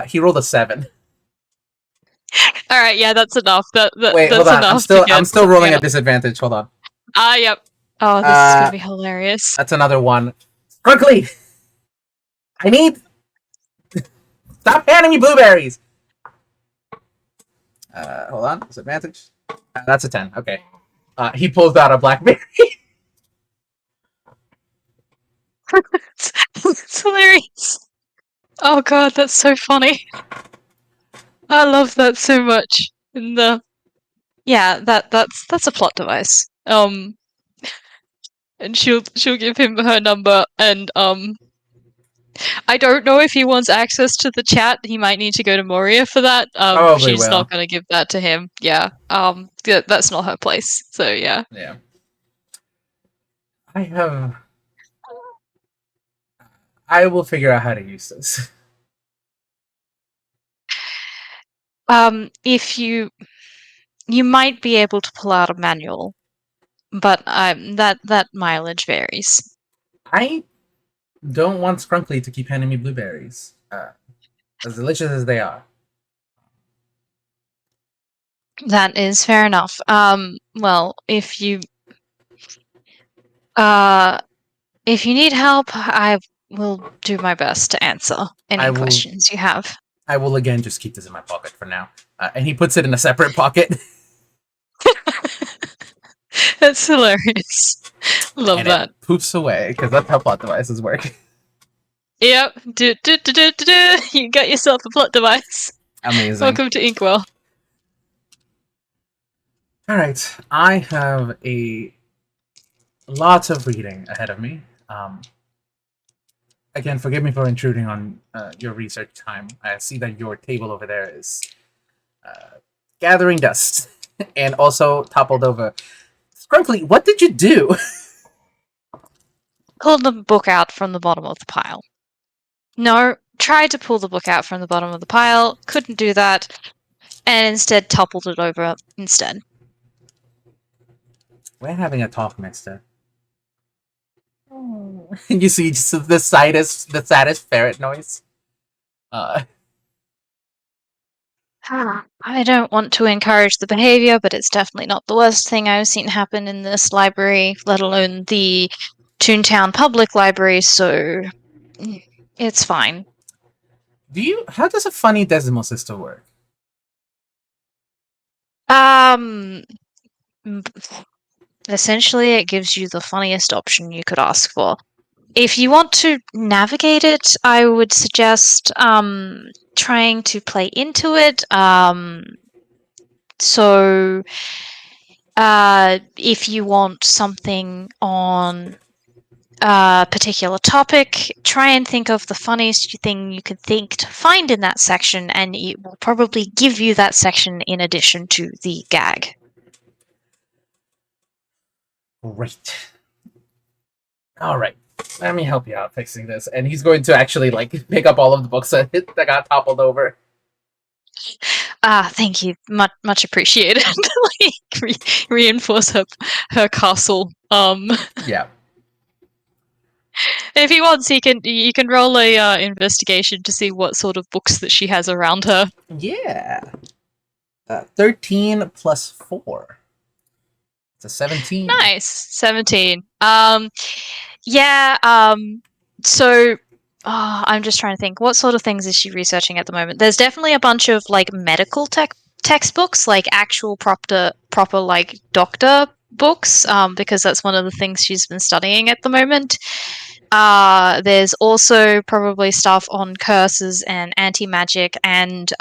He rolled a 7. All right, yeah, that's enough. Wait, that's hold on. enough. I'm still rolling a disadvantage. Hold on. Yep. Oh, this is gonna be hilarious. That's another 1. Scrunkly, I need. Stop handing me blueberries. Hold on. Disadvantage. That's a 10. Okay. He pulls out a BlackBerry. It's hilarious. Oh god, that's so funny. I love that so much. And that's a plot device. And she'll give him her number, and I don't know if he wants access to the chat. He might need to go to Moria for that. Probably She's will. not gonna give that to him. Yeah. That's not her place. So yeah. Yeah. I will figure out how to use this. If you might be able to pull out a manual, but that mileage varies. I don't want Scrunkly to keep handing me blueberries, as delicious as they are. That is fair enough. Well, uh if you need help, I will do my best to answer I any will. questions you have. I will again just keep this in my pocket for now, and he puts it in a separate pocket, That's hilarious. Love and it that. poofs away because that's how plot devices work. Yep. You got yourself a plot device. Amazing. Welcome to Inkwell. All right, I have a lot of reading ahead of me. Again, forgive me for intruding on your research time. I see that your table over there is gathering dust and also toppled over. Scrunkly, what did you do? Pull the book out from the bottom of the pile. No, tried to pull the book out from the bottom of the pile, couldn't do that, and instead toppled it over instead. We're having a talk, mister. You see just the saddest ferret noise. Uh, I don't want to encourage the behavior, but it's definitely not the worst thing I've seen happen in this library, let alone the Toontown Public Library, so it's fine. how does a funny decimal system work? Um, essentially, it gives you the funniest option you could ask for. If you want to navigate it, I would suggest trying to play into it. So if you want something on a particular topic, try and think of the funniest thing you could think to find in that section, and it will probably give you that section in addition to the gag. Great. All right. Let me help you out fixing this. And he's going to actually like pick up all of the books that got toppled over. Thank you, much appreciated. Reinforce her castle. Yeah. If he wants, you can roll a investigation to see what sort of books that she has around her. Yeah. 13 plus 4. It's a 17. Nice, 17. Yeah. So, I'm just trying to think. What sort of things is she researching at the moment? There's definitely a bunch of like medical textbooks, like actual proper like doctor books. Because that's one of the things she's been studying at the moment. There's also probably stuff on curses and anti magic and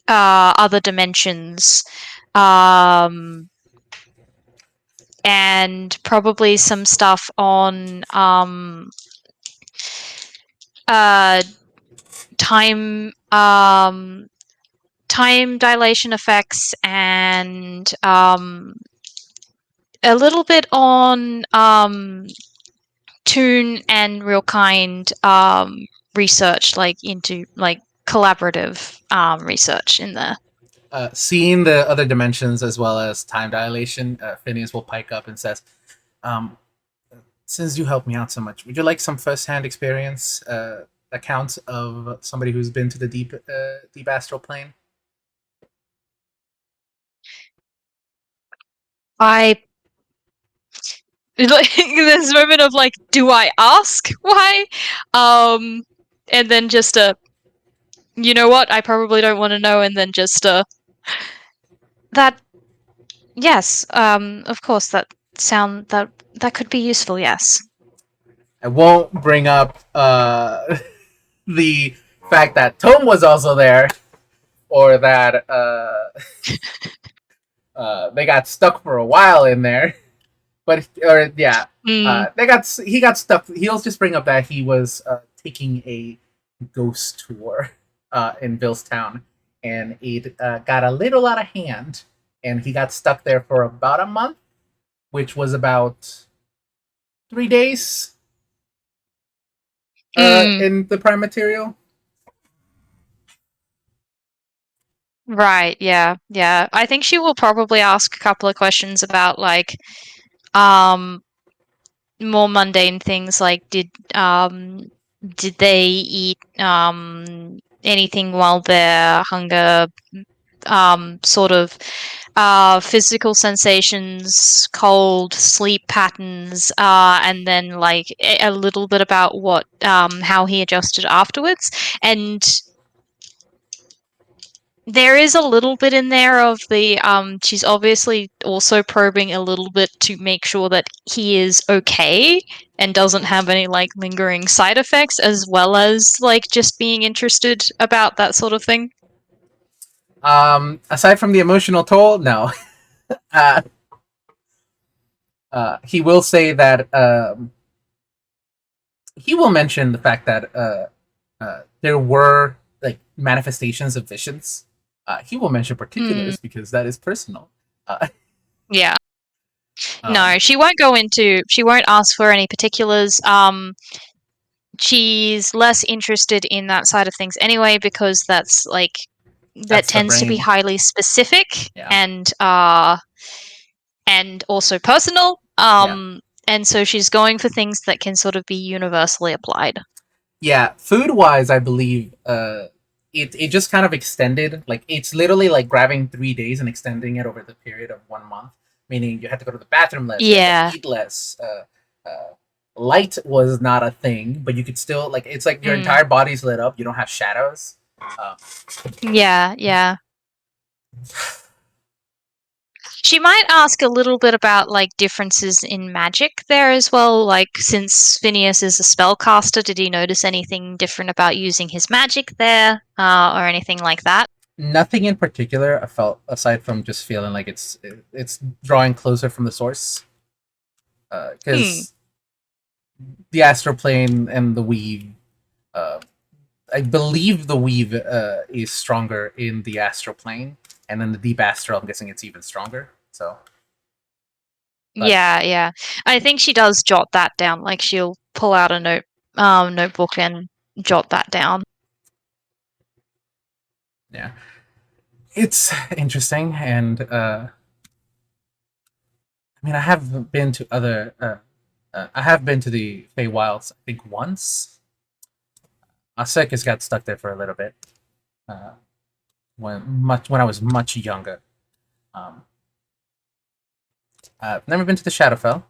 other dimensions. Um, and probably some stuff on uh, time time dilation effects and a little bit on Toon and Real Kind research, like into like collaborative research in there. Seeing the other dimensions as well as time dilation, Phineas will pike up and says, um, since you helped me out so much, would you like some first-hand experience accounts of somebody who's been to the deep astral plane? I like this moment of like, do I ask why? And then just you know what? I probably don't want to know. And then just that. Yes. Of course. That could be useful. Yes. I won't bring up the fact that Tom was also there, or that they got stuck for a while in there. But or yeah, Mm. he got stuck. He'll just bring up that he was taking a ghost tour in Billstown, and it got a little out of hand, and he got stuck there for about a month, which was about 3 days Mm. in the prime material. Right, yeah, yeah. I think she will probably ask a couple of questions about like um more mundane things like did they eat anything while their hunger, sort of physical sensations, cold, sleep patterns, and then like a little bit about what how he adjusted afterwards. And there is a little bit in there of the she's obviously also probing a little bit to make sure that he is okay and doesn't have any like lingering side effects, as well as like just being interested about that sort of thing. Aside from the emotional toll, no. uh, he will say that he will mention the fact that there were like manifestations of visions. He will mention Mm, particulars because that is personal. Uh, yeah. um, No, she won't ask for any particulars. She's less interested in that side of things anyway, because that's like that that's the tends to be brain. highly specific Yeah, and also personal. yeah, And so she's going for things that can sort of be universally applied. yeah. Food wise, I believe it just kind of extended. Like it's literally like grabbing 3 days and extending it over the period of 1 month. Meaning you had to go to the bathroom less, you had to Yeah. eat less. Light was not a thing, but you could still like it's like your Mm. entire body's lit up. You don't have shadows. Uh, Yeah, yeah. She might ask a little bit about like differences in magic there as well. Like, since Phineas is a spellcaster, did he notice anything different about using his magic there, or anything like that? Nothing in particular. I felt aside from just feeling like it's drawing closer from the source Hmm. because the astral plane and the weave. Uh, I believe the weave is stronger in the astral plane, and then the deep astral. I'm guessing it's even stronger. So, but Yeah, yeah. I think she does jot that down. Like, she'll pull out a notebook and jot that down. yeah, it's interesting, and I mean, I have been to other. I have been to the Feywilds, I think once. Asekis got stuck there for a little bit uh, when I was much younger. Um, I've never been to the Shadowfell,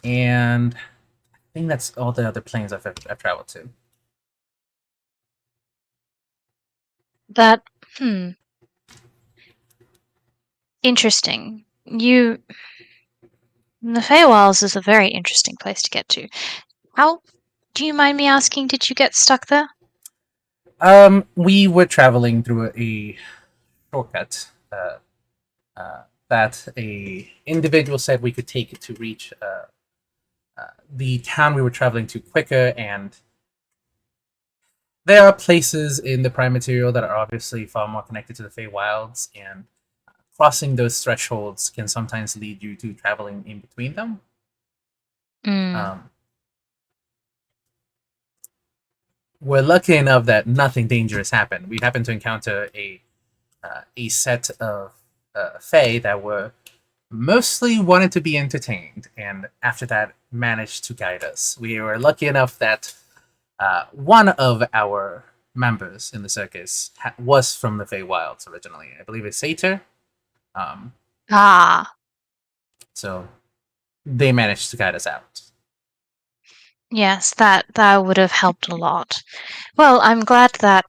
and I think that's all the other planes I've traveled to. That, hmm, interesting. The Feywilds is a very interesting place to get to. How, do you mind me asking, did you get stuck there? We were traveling through a shortcut that a individual said we could take to reach the town we were traveling to quicker, and there are places in the Prime Material that are obviously far more connected to the Feywilds, and crossing those thresholds can sometimes lead you to traveling in between them. Mm. Um, we're lucky enough that nothing dangerous happened. We happened to encounter a set of Fae that were mostly wanted to be entertained, and after that managed to guide us. We were lucky enough that one of our members in the circus was from the Feywilds originally. I believe it's Satyr. Um, Ah, so they managed to guide us out. yes, that would have helped a lot. Well, I'm glad that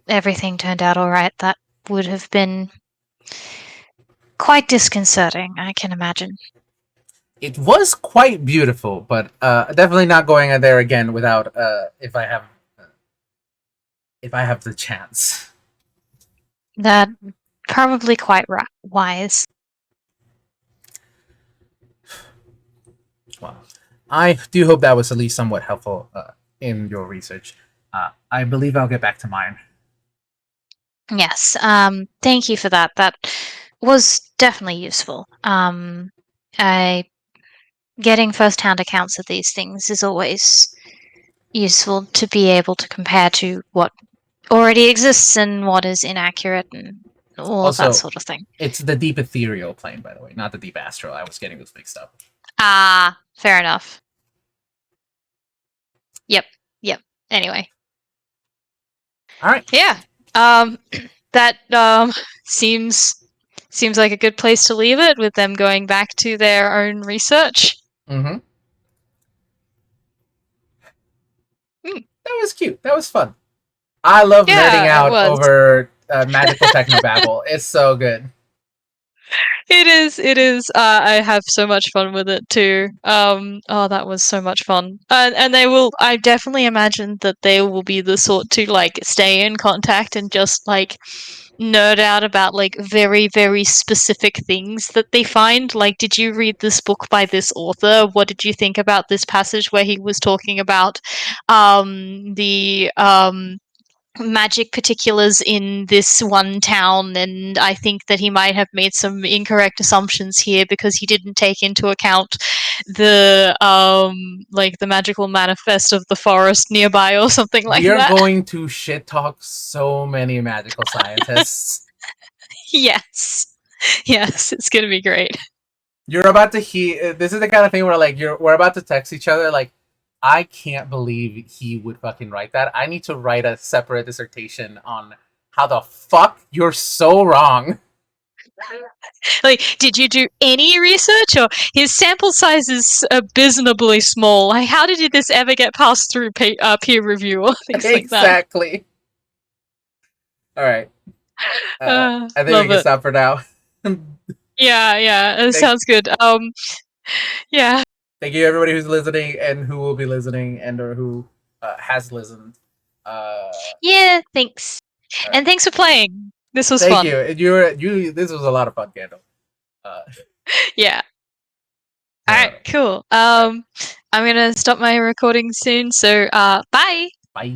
everything turned out all right. That would have been quite disconcerting, I can imagine. It was quite beautiful, but definitely not going there again without if I have the chance. That probably quite wise. Well, I do hope that was at least somewhat helpful in your research. I believe I'll get back to mine. Yes, thank you for that. That was definitely useful. I Getting first-hand accounts of these things is always useful to be able to compare to what already exists and what is inaccurate and all of that Also, sort of thing. it's the deep ethereal plane, by the way, not the deep astral. I was getting this mixed up. Ah, fair enough. Yep, yep. Anyway, All right. yeah. That seems like a good place to leave it with them going back to their own research. Mm-hmm. Hmm. That was cute. That was fun. I love nerding Yeah, it out was. over magical technobabble. It's so good. It is. It is. I have so much fun with it too. Oh, that was so much fun. And they will. I definitely imagine that they will be the sort to like stay in contact and just like nerd out about like very very specific things that they find. Like, did you read this book by this author? What did you think about this passage where he was talking about the magic particulars in this one town, and I think that he might have made some incorrect assumptions here because he didn't take into account the like the magical manifest of the forest nearby or something like We are that. going to shit talk so many magical scientists. Yes. Yes, it's gonna be great. You're about to hear. This is the kind of thing where like we're about to text each other like, I can't believe he would fucking write that. I need to write a separate dissertation on how the fuck you're so wrong. Like, did you do any research, or his sample size is abysmally small? Like, how did this ever get passed through peer review or things like that? Exactly. All right. I think we Love can it. stop for now. Yeah, yeah, it thank, sounds good. Yeah, thank you everybody who's listening and who will be listening and or who has listened. yeah. Thanks, All and right. thanks for playing. This was Thank fun. you. You. This was a lot of fun, Kendall. Uh, Yeah. All right, all cool. right. I'm gonna stop my recording soon. So, bye. Bye.